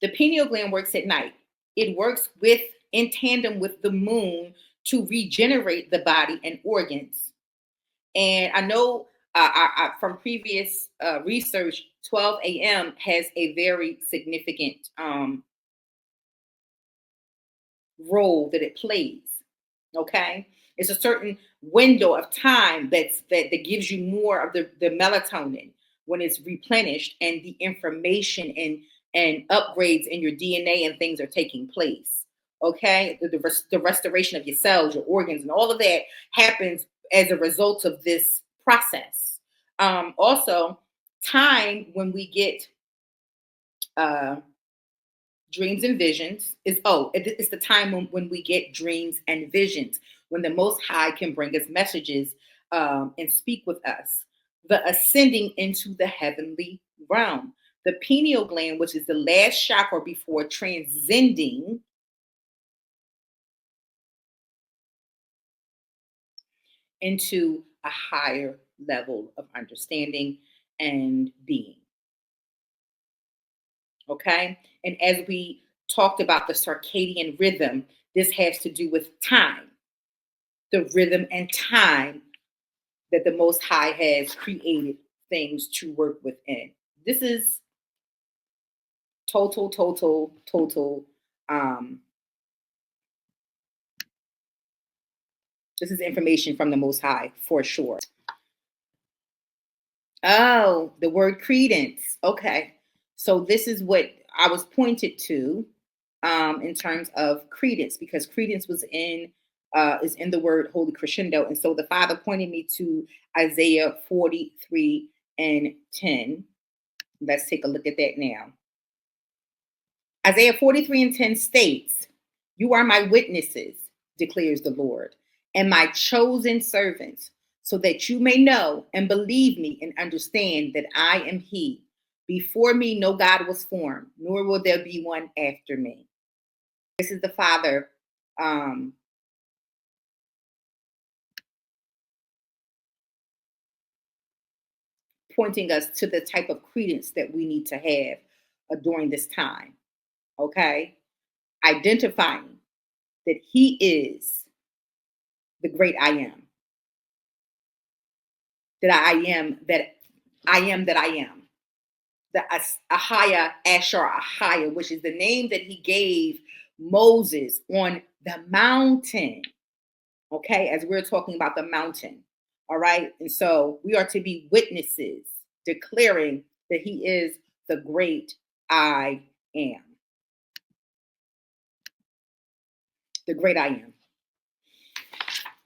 the pineal gland works at night. It works in tandem with the moon to regenerate the body and organs. And I know from previous research, 12 a.m. has a very significant role that it plays. Okay, it's a certain window of time that gives you more of the melatonin when it's replenished, and the information and upgrades in your DNA and things are taking place. Okay, the restoration of your cells, your organs, and all of that happens as a result of this process. Also, time when we get dreams and visions it's the time when we get dreams and visions, when the Most High can bring us messages and speak with us. The ascending into the heavenly realm. The pineal gland, which is the last chakra before transcending into a higher level of understanding and being. Okay. And as we talked about the circadian rhythm, this has to do with time, the rhythm and time that the Most High has created things to work within. This is total. This is information from the Most High for sure. Oh, the word credence. Okay. So this is what I was pointed to in terms of credence, because credence is in the word holy crescendo. And so the Father pointed me to Isaiah 43 and 10. Let's take a look at that now. Isaiah 43 and 10 states, "You are my witnesses, declares the Lord, and my chosen servants, so that you may know and believe me and understand that I am He. Before me, no God was formed, nor will there be one after me." This is the Father pointing us to the type of credence that we need to have during this time. Okay? Identifying that He is the great I am. That I am that I am that I am. The Ahaya Ashar Ahaya, which is the name that He gave Moses on the mountain. Okay, as we're talking about the mountain. All right. And so we are to be witnesses, declaring that He is the great I am. The great I am.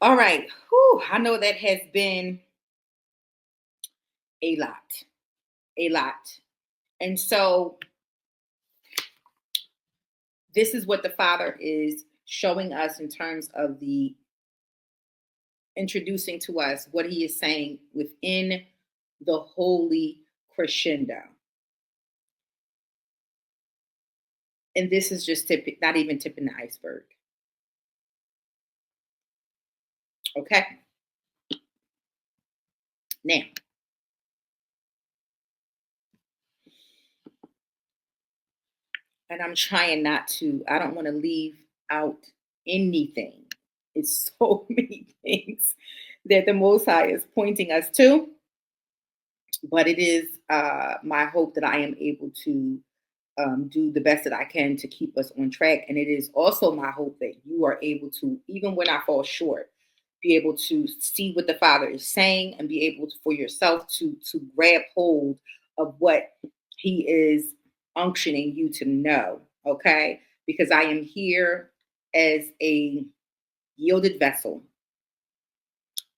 All right. Whew, I know that has been a lot. A lot. And so This is what the Father is showing us in terms of the introducing to us what he is saying within the holy crescendo. And this is just not even tipping the iceberg. Okay. Now, and I'm trying not to, I don't want to leave out anything. It's so many things that the Most High is pointing us to. But it is my hope that I am able to do the best that I can to keep us on track. And it is also my hope that you are able to, even when I fall short, be able to see what the Father is saying and be able to, for yourself to grab hold of what he is unctioning you to know. Okay. Because I am here as a yielded vessel.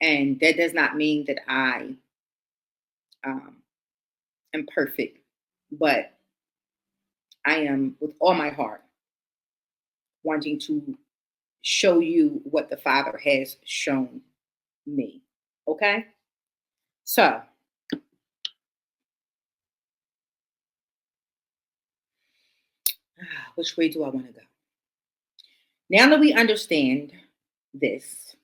And that does not mean that I am perfect, but I am with all my heart wanting to show you what the Father has shown me. Okay? So, which way do I want to go? Now that we understand this,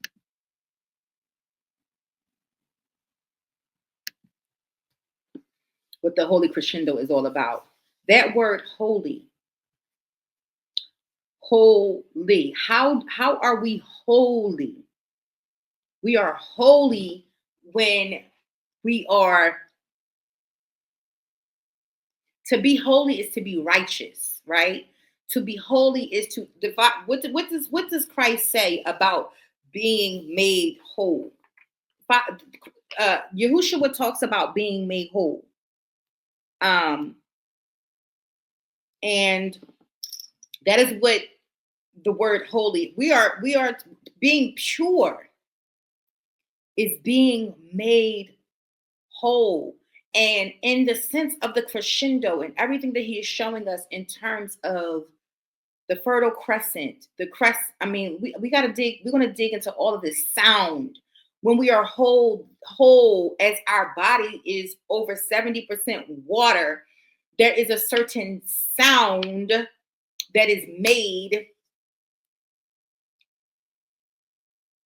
what the Holy Crescendo is all about, that word holy, how are we holy? We are holy when we are, to be holy is to be righteous, right? To be holy is to divide. What does Christ say about being made whole? Yahushua talks about being made whole. And that is what the word holy, we are being pure is being made whole. And in the sense of the crescendo and everything that he is showing us in terms of the fertile crescent, we got to dig, we're going to dig into all of this sound. When we are whole, as our body is over 70% water, there is a certain sound that is made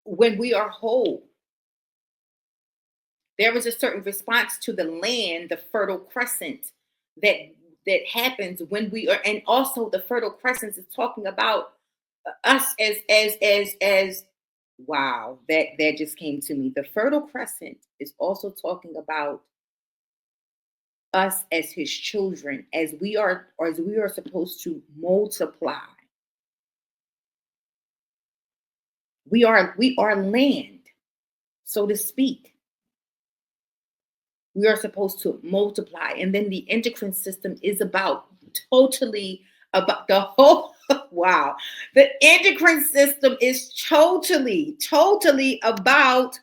when we are whole. There is a certain response to the land, the fertile crescent, that happens when we are, and also the fertile crescent is talking about us as wow, that just came to me. The fertile crescent is also talking about us as his children, as we are supposed to multiply. We are land, so to speak. We are supposed to multiply. And then the endocrine system is totally about the whole, wow. The endocrine system is totally about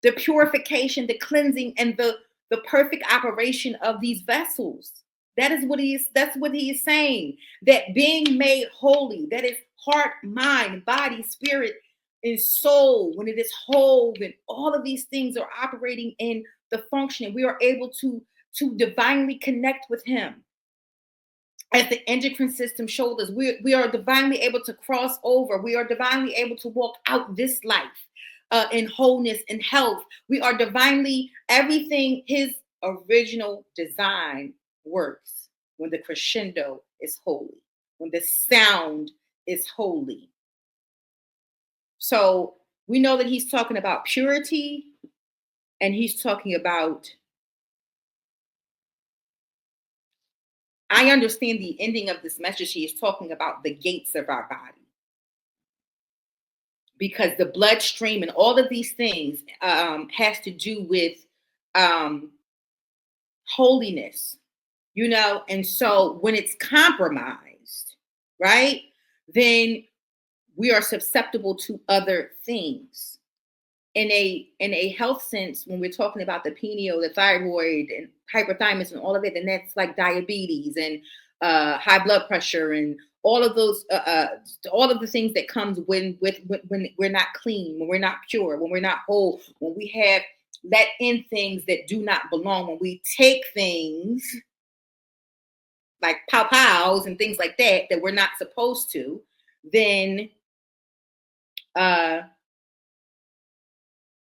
the purification, the cleansing, and the perfect operation of these vessels. That's what he is saying. That being made holy, that is heart, mind, body, spirit, and soul, when it is whole, then all of these things are operating in the functioning. We are able to divinely connect with him. As the endocrine system showed us, we are divinely able to cross over. We are divinely able to walk out this life in wholeness and health. We are divinely, everything, his original design works when the crescendo is holy, when the sound is holy. So we know that he's talking about purity, and he's talking about, I understand the ending of this message, he is talking about the gates of our body. Because the bloodstream and all of these things has to do with holiness, and so when it's compromised, right, then we are susceptible to other things. In a health sense, when we're talking about the pineal, the thyroid, and hyperthymus and all of it, then that's like diabetes and high blood pressure and all of those, all of the things that comes when we're not clean, when we're not pure, when we're not whole, when we have let in things that do not belong, when we take things like pows and things like that that we're not supposed to, then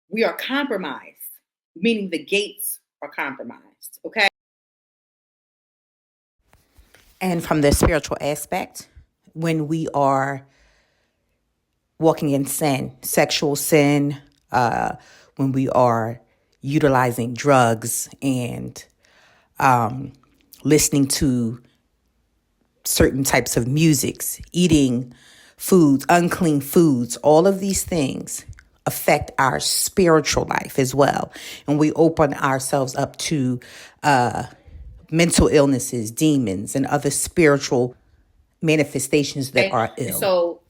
we are compromised, meaning the gates are compromised. Okay. And from the spiritual aspect, when we are walking in sin, sexual sin, when we are utilizing drugs and listening to certain types of musics, eating foods, unclean foods, all of these things affect our spiritual life as well. And we open ourselves up to mental illnesses, demons, and other spiritual manifestations that are ill. So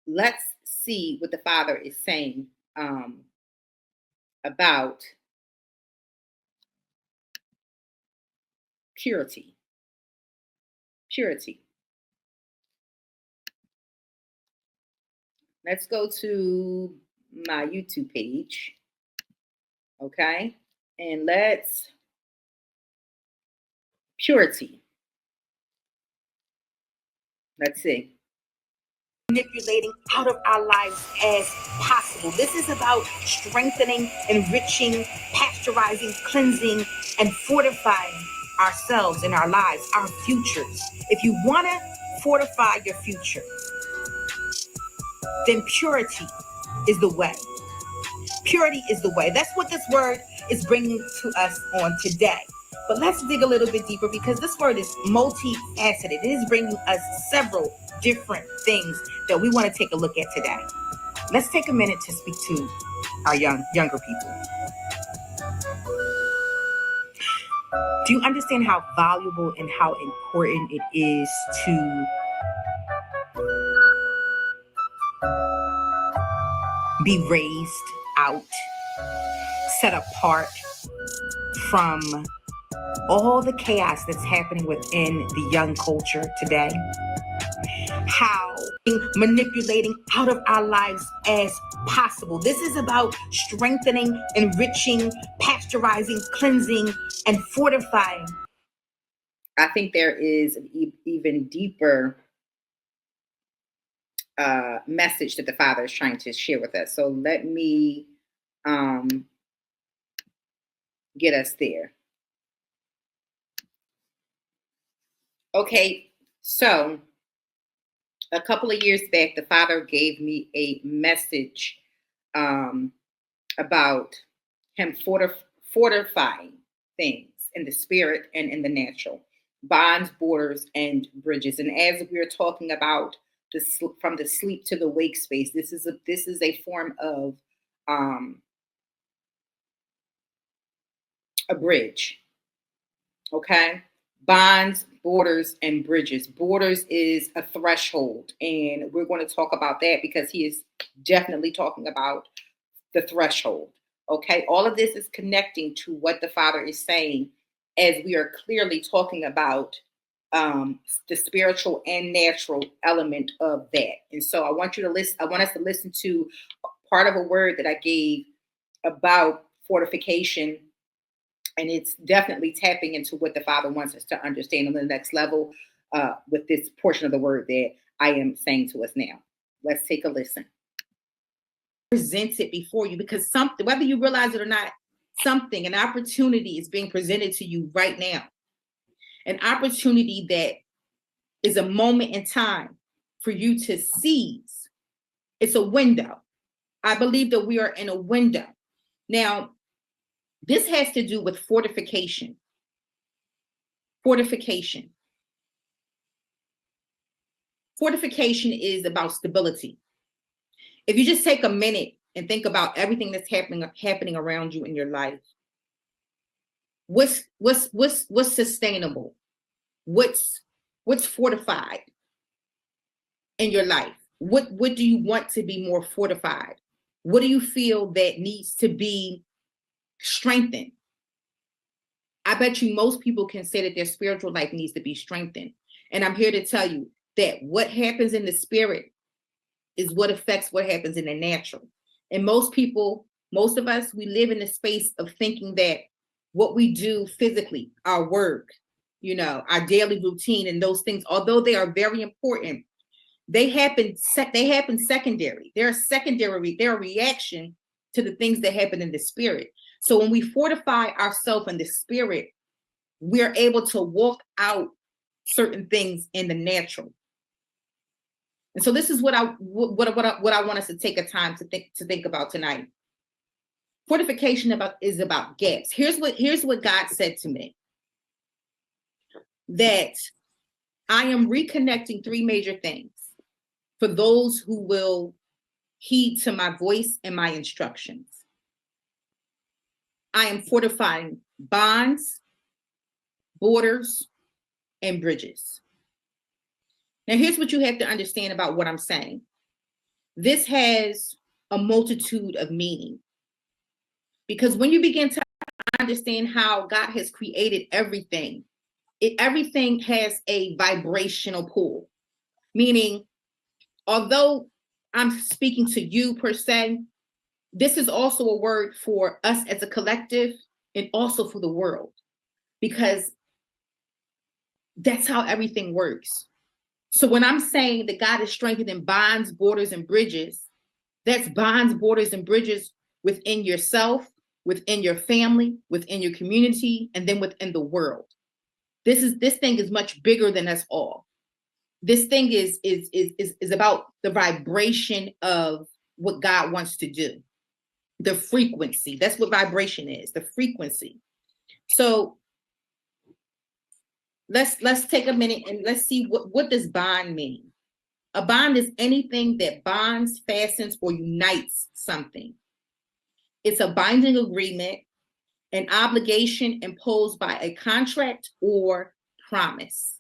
let's see what the Father is saying about purity. Purity. Let's go to my YouTube page. Okay. And let's purity. Let's see. Manipulating out of our lives as possible. This is about strengthening, enriching, pasteurizing, cleansing, and fortifying ourselves and our lives, our futures. If you want to fortify your future, then purity is the way. Purity is the way. That's what this word is bringing to us on today. But let's dig a little bit deeper, because this word is multifaceted. It is bringing us several different things that we want to take a look at today. Let's take a minute to speak to our younger people. Do you understand how valuable and how important it is to be raised out, set apart from all the chaos that's happening within the young culture today? How manipulating out of our lives as possible. This is about strengthening, enriching, pasteurizing, cleansing, and fortifying. I think there is an even deeper message that the Father is trying to share with us. So let me get us there. Okay, so a couple of years back, the Father gave me a message about him fortifying things in the spirit and in the natural, bonds, borders, and bridges. And as we are talking about from the sleep to the wake space, this is a form of a bridge. Okay. Bonds, borders, and bridges. Borders is a threshold, and we're going to talk about that because he is definitely talking about the threshold. Okay, all of this is connecting to what the Father is saying as we are clearly talking about the spiritual and natural element of that. And so I want us to listen to part of a word that I gave about fortification. And it's definitely tapping into what the Father wants us to understand on the next level with this portion of the word that I am saying to us now. Let's take a listen. Presents it before you, because something, whether you realize it or not, an opportunity is being presented to you right now. An opportunity that is a moment in time for you to seize. It's a window. I believe that we are in a window. Now, this has to do with fortification. Fortification. Fortification is about stability. If you just take a minute and think about everything that's happening around you in your life, what's sustainable? What's fortified in your life? What do you want to be more fortified? What do you feel that needs to be strengthened? I bet you most people can say that their spiritual life needs to be strengthened. And I'm here to tell you that what happens in the spirit is what affects what happens in the natural. And most people, most of us, we live in the space of thinking that what we do physically, our work, you know, our daily routine and those things, although they are very important, they happen secondary. They're secondary, they're a reaction to the things that happen in the spirit. So when we fortify ourselves in the spirit, we're able to walk out certain things in the natural. And so this is what I want us to take a time to think about tonight. Fortification is about gaps. Here's what God said to me. That I am reconnecting three major things for those who will heed to my voice and my instructions. I am fortifying bonds, borders, and bridges. Now, here's what you have to understand about what I'm saying. This has a multitude of meaning. Because when you begin to understand how God has created everything, everything has a vibrational pull. Meaning, although I'm speaking to you per se, this is also a word for us as a collective and also for the world. Because that's how everything works. So when I'm saying that God is strengthening bonds, borders, and bridges, that's bonds, borders, and bridges within yourself, within your family, within your community, and then within the world. This thing is much bigger than us all. This thing is about the vibration of what God wants to do. The frequency. That's what vibration is, the frequency. So let's take a minute and let's see what does bond mean. A bond is anything that bonds, fastens, or unites something. It's a binding agreement, an obligation imposed by a contract or promise.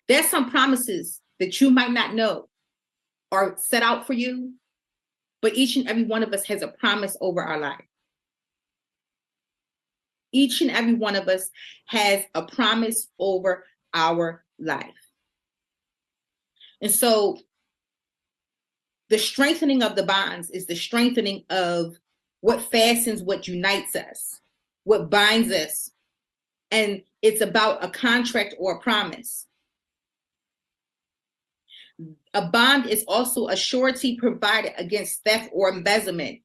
There's some promises that you might not know are set out for you, but each and every one of us has a promise over our life. Each and every one of us has a promise over our life. And so the strengthening of the bonds is the strengthening of what fastens, what unites us, what binds us. And it's about a contract or a promise. A bond is also a surety provided against theft or embezzlement.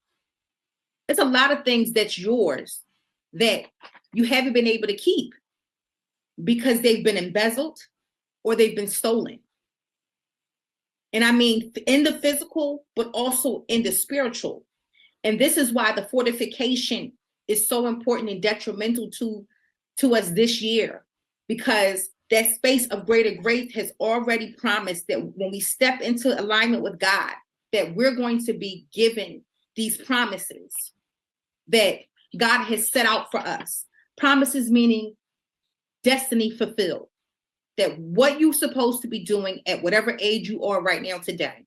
It's a lot of things that's yours that you haven't been able to keep because they've been embezzled or they've been stolen. And I mean in the physical, but also in the spiritual. And this is why the fortification is so important and detrimental to us this year, because that space of greater grace has already promised that when we step into alignment with God, that we're going to be given these promises that God has set out for us. Promises meaning destiny fulfilled. That what you're supposed to be doing at whatever age you are right now today,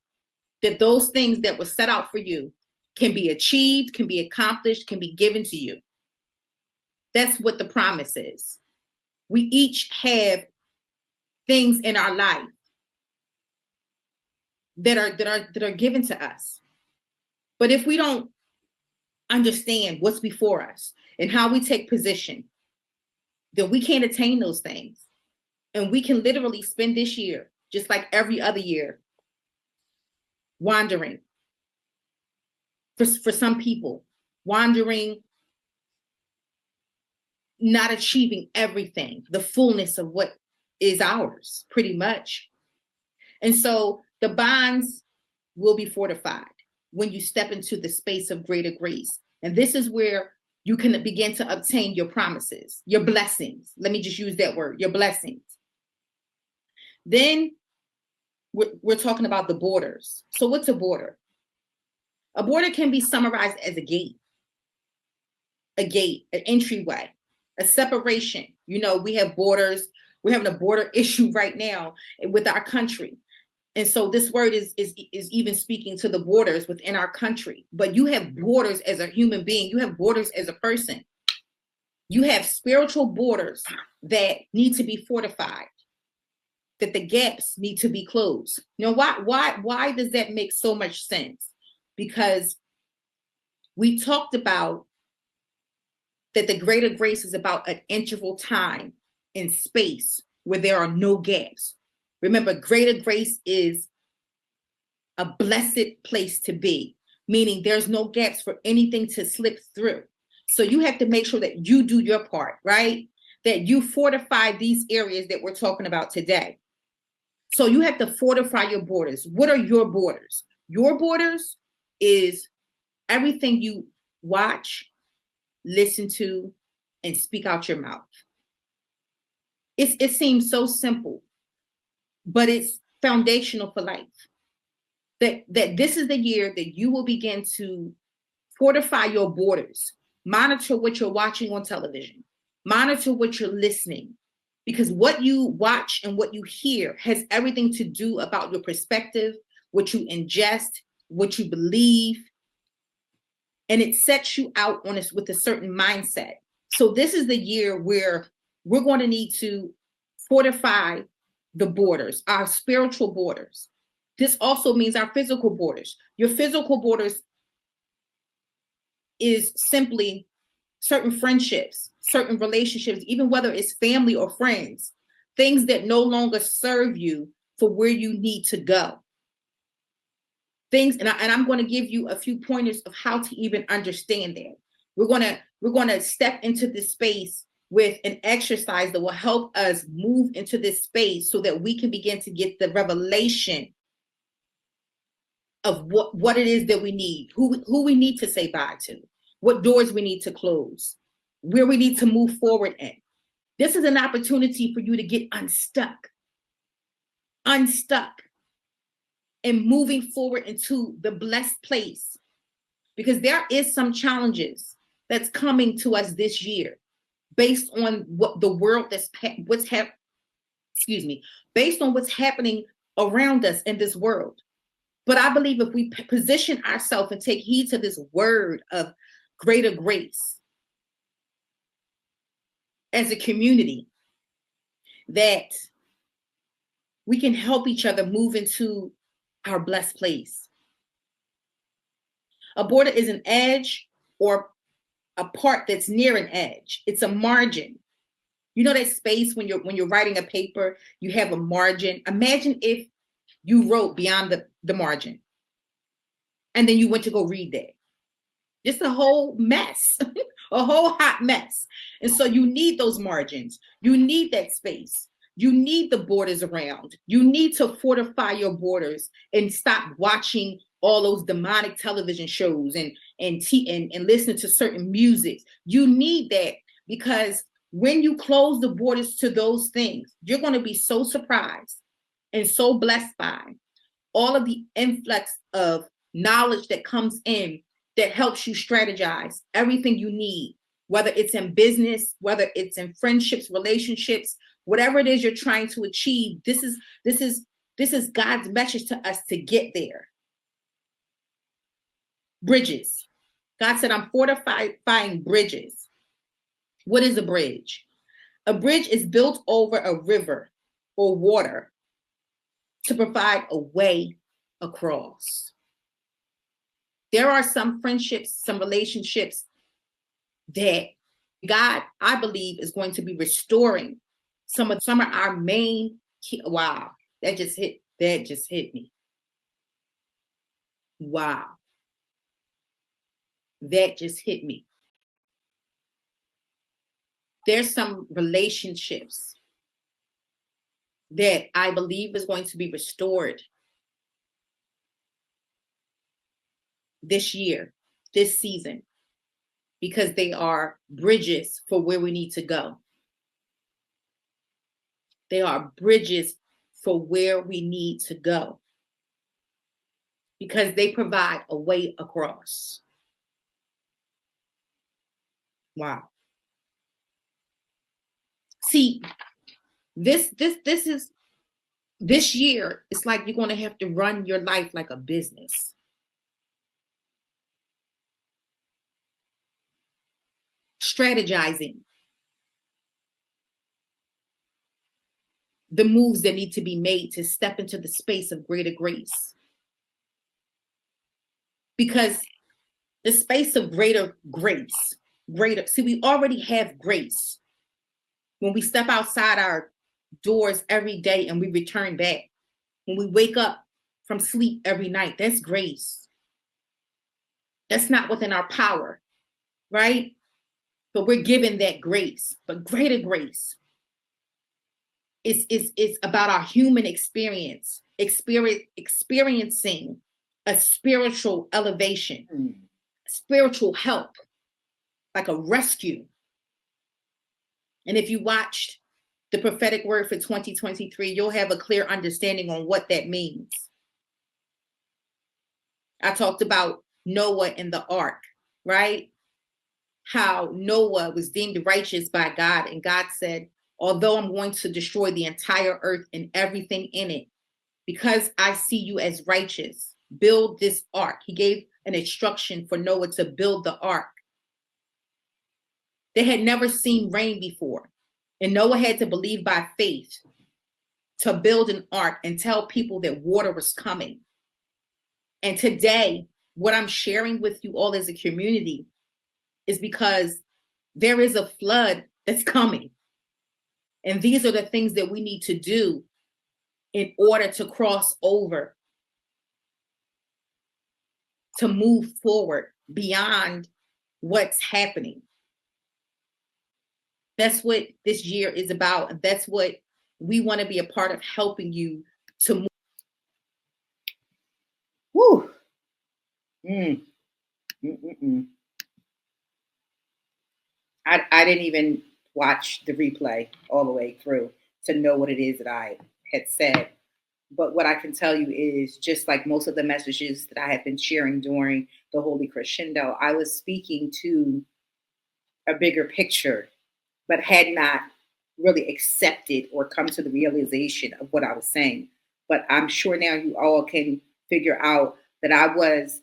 that those things that were set out for you can be achieved, can be accomplished, can be given to you. That's what the promise is. We each have things in our life that are given to us. But if we don't understand what's before us and how we take position, then we can't attain those things. And we can literally spend this year, just like every other year, wandering. For some people, wandering, not achieving everything, the fullness of what is ours, pretty much. And so the bonds will be fortified when you step into the space of greater grace. And this is where you can begin to obtain your promises, your blessings. Let me just use that word, your blessings. Then we're talking about the borders. So what's a border? A border can be summarized as a gate, an entryway, a separation. You know, we have borders. We're having a border issue right now with our country. And so this word is even speaking to the borders within our country. But you have borders as a human being. You have borders as a person. You have spiritual borders that need to be fortified, that the gaps need to be closed. You know, why does that make so much sense? Because we talked about that the greater grace is about an interval time in space where there are no gaps. Remember, greater grace is a blessed place to be, meaning there's no gaps for anything to slip through. So you have to make sure that you do your part, right? That you fortify these areas that we're talking about today. So you have to fortify your borders. What are your borders? Your borders is everything you watch, listen to, and speak out your mouth. It seems so simple, but it's foundational for life. That this is the year that you will begin to fortify your borders. Monitor what you're watching on television. Monitor what you're listening. Because what you watch and what you hear has everything to do about your perspective, what you ingest, what you believe. And it sets you out on this with a certain mindset. So this is the year where we're going to need to fortify the borders, our spiritual borders. This also means our physical borders. Your physical borders is simply certain friendships, certain relationships, even whether it's family or friends, things that no longer serve you for where you need to go. Things, and I'm going to give you a few pointers of how to even understand that. We're going to step into this space with an exercise that will help us move into this space so that we can begin to get the revelation of what it is that we need, who we need to say bye to, what doors we need to close, where we need to move forward in. This is an opportunity for you to get unstuck, and moving forward into the blessed place. Because there is some challenges that's coming to us this year based on what the world based on what's happening around us in this world. But I believe if we position ourselves and take heed to this word of greater grace as a community, that we can help each other move into our blessed place. A border is an edge or a part that's near an edge. It's a margin. You know that space when you're writing a paper, you have a margin. Imagine if you wrote beyond the margin and then you went to go read that. Just a whole mess, a whole hot mess. And so you need those margins. You need that space. You need the borders around. You need to fortify your borders and stop watching all those demonic television shows and listen to certain music. You need that, because when you close the borders to those things, you're going to be so surprised and so blessed by all of the influx of knowledge that comes in that helps you strategize everything you need, whether it's in business, whether it's in friendships, relationships, whatever it is you're trying to achieve. This is God's message to us to get there. Bridges. God said, I'm fortifying bridges. What is a bridge? A bridge is built over a river or water to provide a way across. There are some friendships, some relationships that God, I believe, is going to be restoring. Some of our main wow, that just hit me. Wow. That just hit me. There's some relationships that I believe is going to be restored this year, this season, because they are bridges for where we need to go. They are bridges for where we need to go, because they provide a way across. Wow. See, this year, it's like you're going to have to run your life like a business. Strategizing, the moves that need to be made to step into the space of greater grace. Because the space of greater grace, see, we already have grace. When we step outside our doors every day and we return back, when we wake up from sleep every night, that's grace. That's not within our power, right? But we're given that grace, but greater grace. It's about our human experiencing a spiritual elevation, spiritual help, like a rescue. And if you watched the prophetic word for 2023, you'll have a clear understanding on what that means. I talked about Noah and the ark, right? How Noah was deemed righteous by God, and God said, although I'm going to destroy the entire earth and everything in it, because I see you as righteous, build this ark. He gave an instruction for Noah to build the ark. They had never seen rain before, and Noah had to believe by faith to build an ark and tell people that water was coming. And today, what I'm sharing with you all as a community is because there is a flood that's coming. And these are the things that we need to do in order to cross over, to move forward beyond what's happening. That's what this year is about. And that's what we want to be a part of, helping you to move. Woo. I didn't even watch the replay all the way through to know what it is that I had said. But what I can tell you is, just like most of the messages that I have been sharing during the Holy Crescendo, I was speaking to a bigger picture, but had not really accepted or come to the realization of what I was saying. But I'm sure now you all can figure out that I was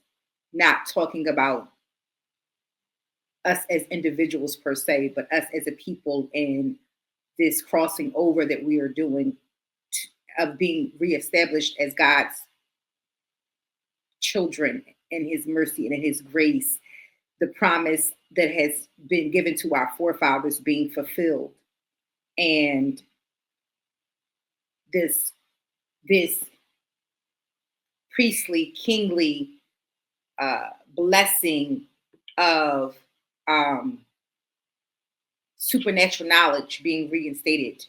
not talking about us as individuals per se, but us as a people in this crossing over that we are doing, of being reestablished as God's children in his mercy and in his grace, the promise that has been given to our forefathers being fulfilled. And this priestly, kingly blessing of supernatural knowledge being reinstated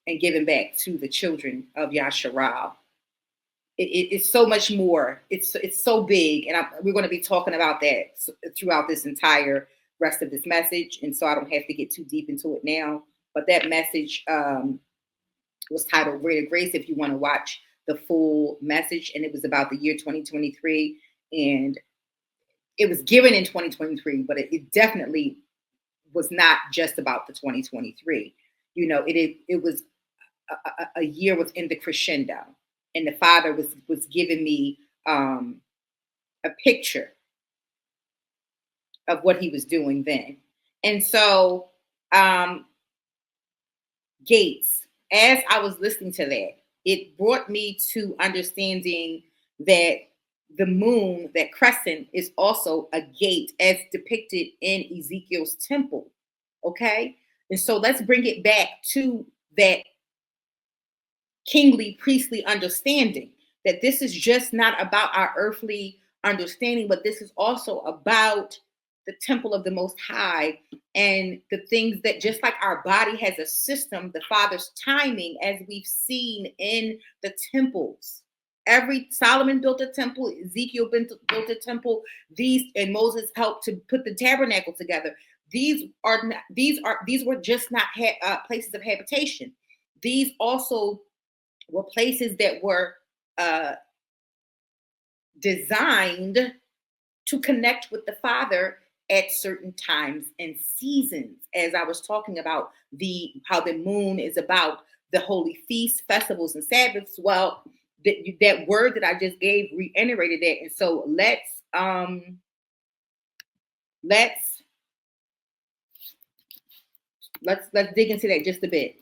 and given back to the children of YASHARAL. It's so much more. It's so big, and we're going to be talking about that throughout this entire rest of this message, and so I don't have to get too deep into it now. But that message was titled Greater Grace, if you want to watch the full message, and it was about the year 2023, and it was given in 2023, but it definitely was not just about the 2023. You know, it was a year within the crescendo, and the Father was giving me a picture of what he was doing then. And so gates, as I was listening to that, it brought me to understanding that the moon, that crescent, is also a gate as depicted in Ezekiel's temple. Okay? And so let's bring it back to that kingly, priestly understanding, that this is just not about our earthly understanding, but this is also about the temple of the Most High, and the things that, just like our body has a system, the Father's timing, as we've seen in the temples. Solomon built a temple, Ezekiel built a temple. And Moses helped to put the tabernacle together. These were just not places of habitation. These also were places that were designed to connect with the Father at certain times and seasons. As I was talking about how the moon is about the holy feasts, festivals, and Sabbaths. Well, that word that I just gave reiterated that. And so let's let's dig into that just a bit.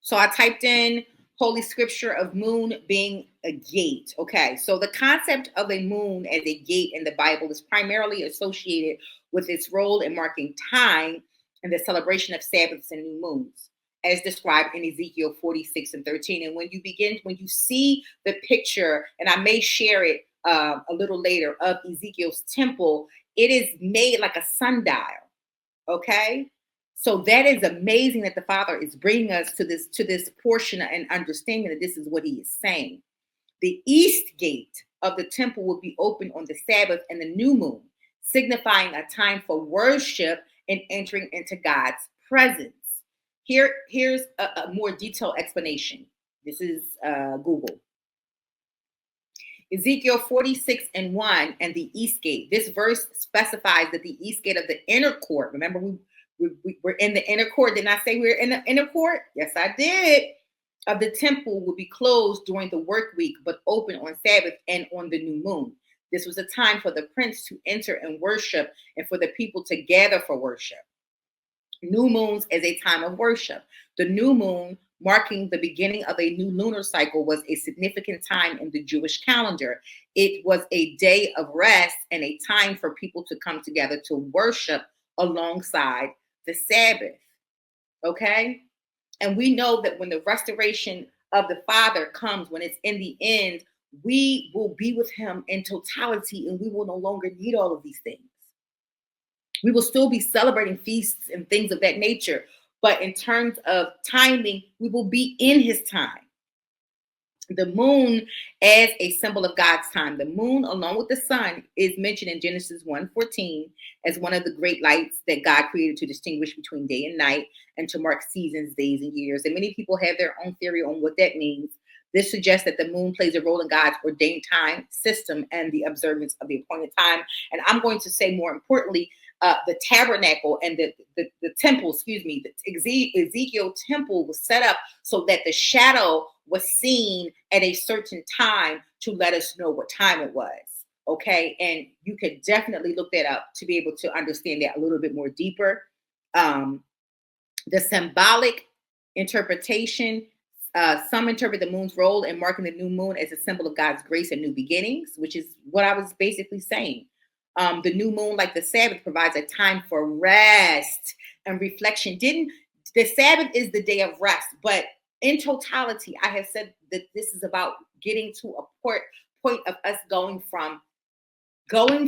So I typed in Holy Scripture of moon being a gate. Okay, so the concept of a moon as a gate in the Bible is primarily associated with its role in marking time and the celebration of Sabbaths and new moons, as described in Ezekiel 46 and 13. And when you see the picture, and I may share it a little later, of Ezekiel's temple, it is made like a sundial. Okay, so that is amazing that the Father is bringing us to this portion and understanding that this is what He is saying. The east gate of the temple will be open on the Sabbath and the new moon, signifying a time for worship and entering into God's presence. Here's a more detailed explanation. This is Google. Ezekiel 46 and 1 and the east gate. This verse specifies that the east gate of the inner court, remember we're in the inner court. Didn't I say we're in the inner court? Yes, I did. Of the temple will be closed during the work week, but open on Sabbath and on the new moon. This was a time for the prince to enter and worship and for the people to gather for worship. New moons as a time of worship. The new moon, marking the beginning of a new lunar cycle, was a significant time in the Jewish calendar. It was a day of rest and a time for people to come together to worship alongside the Sabbath. Okay? And we know that when the restoration of the Father comes, when it's in the end, we will be with Him in totality and we will no longer need all of these things. We will still be celebrating feasts and things of that nature. But in terms of timing, we will be in His time. The moon as a symbol of God's time. The moon, along with the sun, is mentioned in Genesis 1:14 as one of the great lights that God created to distinguish between day and night and to mark seasons, days, and years. And many people have their own theory on what that means. This suggests that the moon plays a role in God's ordained time system and the observance of the appointed time. And I'm going to say, more importantly, the tabernacle and the temple, the Ezekiel temple was set up so that the shadow was seen at a certain time to let us know what time it was. Okay, and you could definitely look that up to be able to understand that a little bit more deeper. The symbolic interpretation. Some interpret the moon's role in marking the new moon as a symbol of God's grace and new beginnings, which is what I was basically saying. The new moon, like the Sabbath, provides a time for rest and reflection. The Sabbath is the day of rest, but in totality, I have said that this is about getting to a point of us going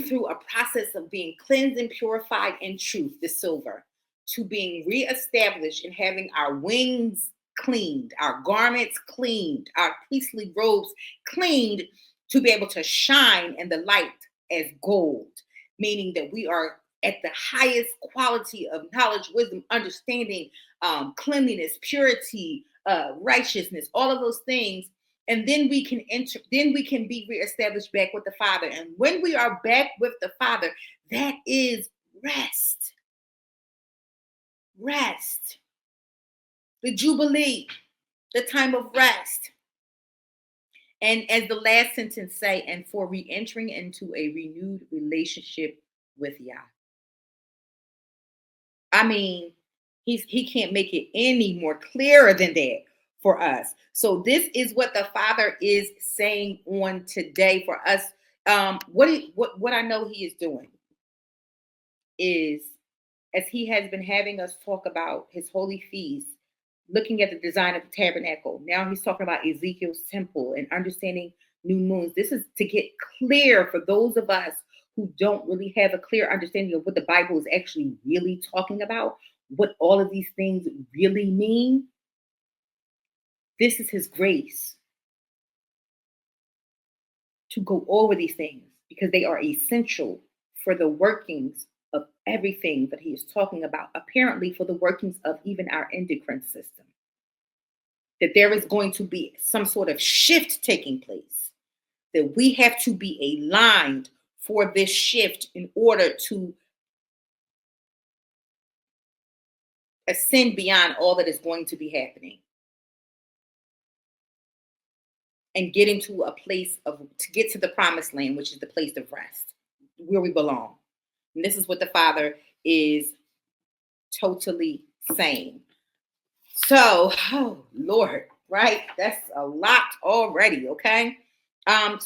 through a process of being cleansed and purified in truth, the silver, to being reestablished and having our wings cleaned, our garments cleaned, our priestly robes cleaned, to be able to shine in the light as gold, meaning that we are at the highest quality of knowledge, wisdom, understanding, cleanliness, purity, righteousness, all of those things. And then we can be reestablished back with the Father. And when we are back with the Father, that is rest. Rest. The Jubilee, the time of rest. And as the last sentence say, and for re-entering into a renewed relationship with Yah. I mean, he can't make it any more clearer than that for us. So this is what the Father is saying on today for us. What I know He is doing is, as He has been having us talk about His holy feast, looking at the design of the tabernacle. Now He's talking about Ezekiel's temple and understanding new moons. This is to get clear for those of us who don't really have a clear understanding of what the Bible is actually really talking about, what all of these things really mean. This is His grace to go over these things because they are essential for the workings of everything that He is talking about, apparently for the workings of even our endocrine system. That there is going to be some sort of shift taking place, that we have to be aligned for this shift in order to ascend beyond all that is going to be happening and get into a place to get to the promised land, which is the place of rest, where we belong. And this is what the Father is totally same. So, oh Lord, right? That's a lot already. Okay. Uh,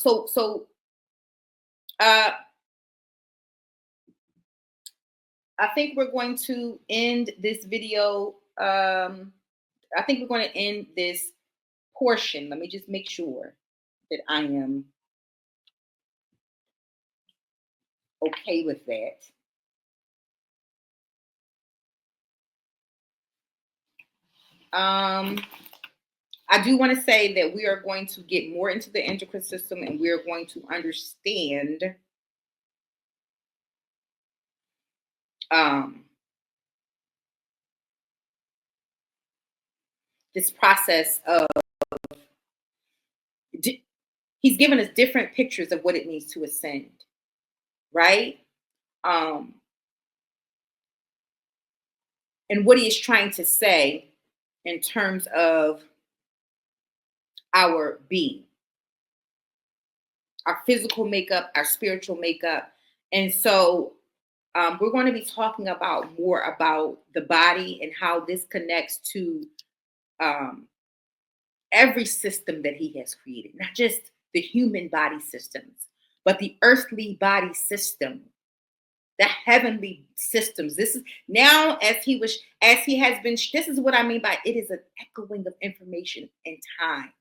I think we're going to end this video. I think we're going to end this portion. Let me just make sure that I am okay with that. I do want to say that we are going to get more into the endocrine system, and we are going to understand this process of, he's given us different pictures of what it means to ascend, right? And what he is trying to say in terms of our being, our physical makeup, our spiritual makeup. And so we're going to be talking about more about the body and how this connects to every system that he has created, not just the human body systems, but the earthly body system, the heavenly systems. This is now, as he has been, this is what I mean by it is an echoing of information in time,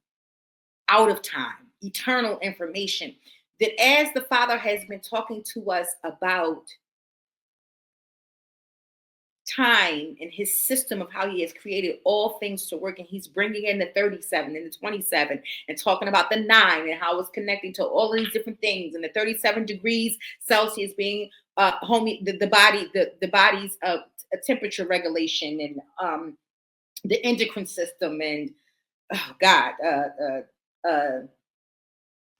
out of time, eternal information, that as the Father has been talking to us about time and his system of how he has created all things to work, and he's bringing in the 37 and the 27 and talking about the 9 and how it's connecting to all of these different things, and the 37 degrees Celsius being the body's temperature regulation, and the endocrine system, and oh God,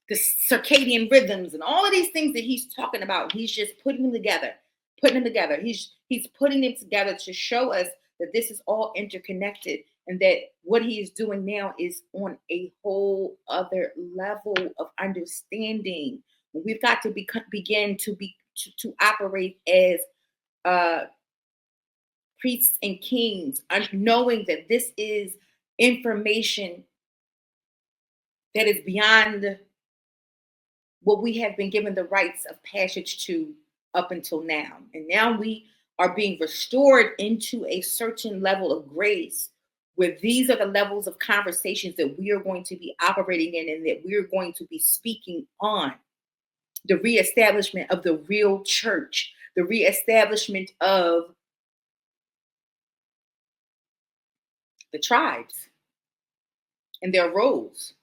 the circadian rhythms, and all of these things that he's talking about. He's just putting them together. He's putting them together to show us that this is all interconnected, and that what he is doing now is on a whole other level of understanding. We've got to begin to operate as priests and kings, knowing that this is information that is beyond what we have been given the rights of passage to up until now. And now we are being restored into a certain level of grace, where these are the levels of conversations that we are going to be operating in, and that we're going to be speaking on. The reestablishment of the real church, the reestablishment of the tribes and their roles.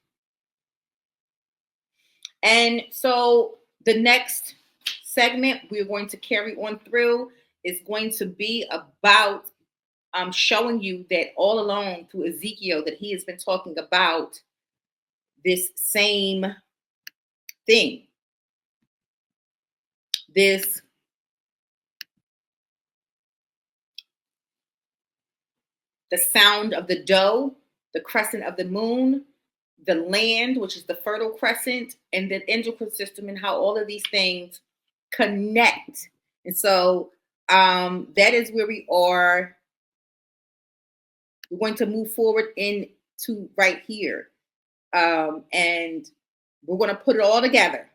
And so the next segment we're going to carry on through is going to be about showing you that all along through Ezekiel that he has been talking about this same thing. The sound of the dough, the crescent of the moon, the land, which is the fertile crescent, and the endocrine system, and how all of these things connect. And so that is where we are. We're going to move forward into right here. And we're going to put it all together.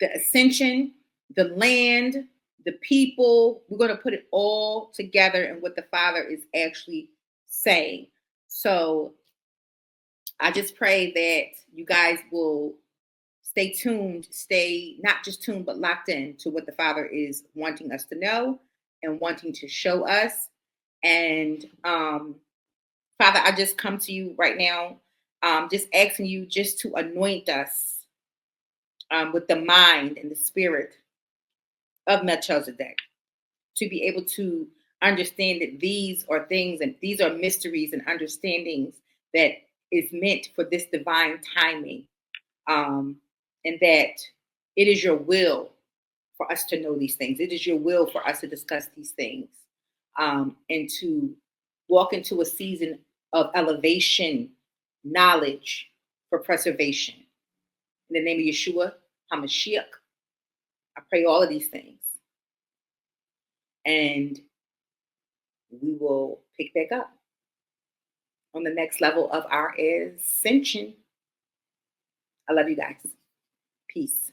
The ascension, the land, the people, we're going to put it all together in what the Father is actually saying. So I just pray that you guys will stay tuned, stay not just tuned, but locked in to what the Father is wanting us to know and wanting to show us. And Father, I just come to you right now, just asking you just to anoint us with the mind and the spirit of Melchizedek, to be able to understand that these are things and these are mysteries and understandings that is meant for this divine timing, and that it is your will for us to know these things. It is your will for us to discuss these things, and to walk into a season of elevation, knowledge for preservation. In the name of Yeshua HaMashiach, I pray all of these things. And we will pick back up on the next level of our ascension. I love you guys. Peace.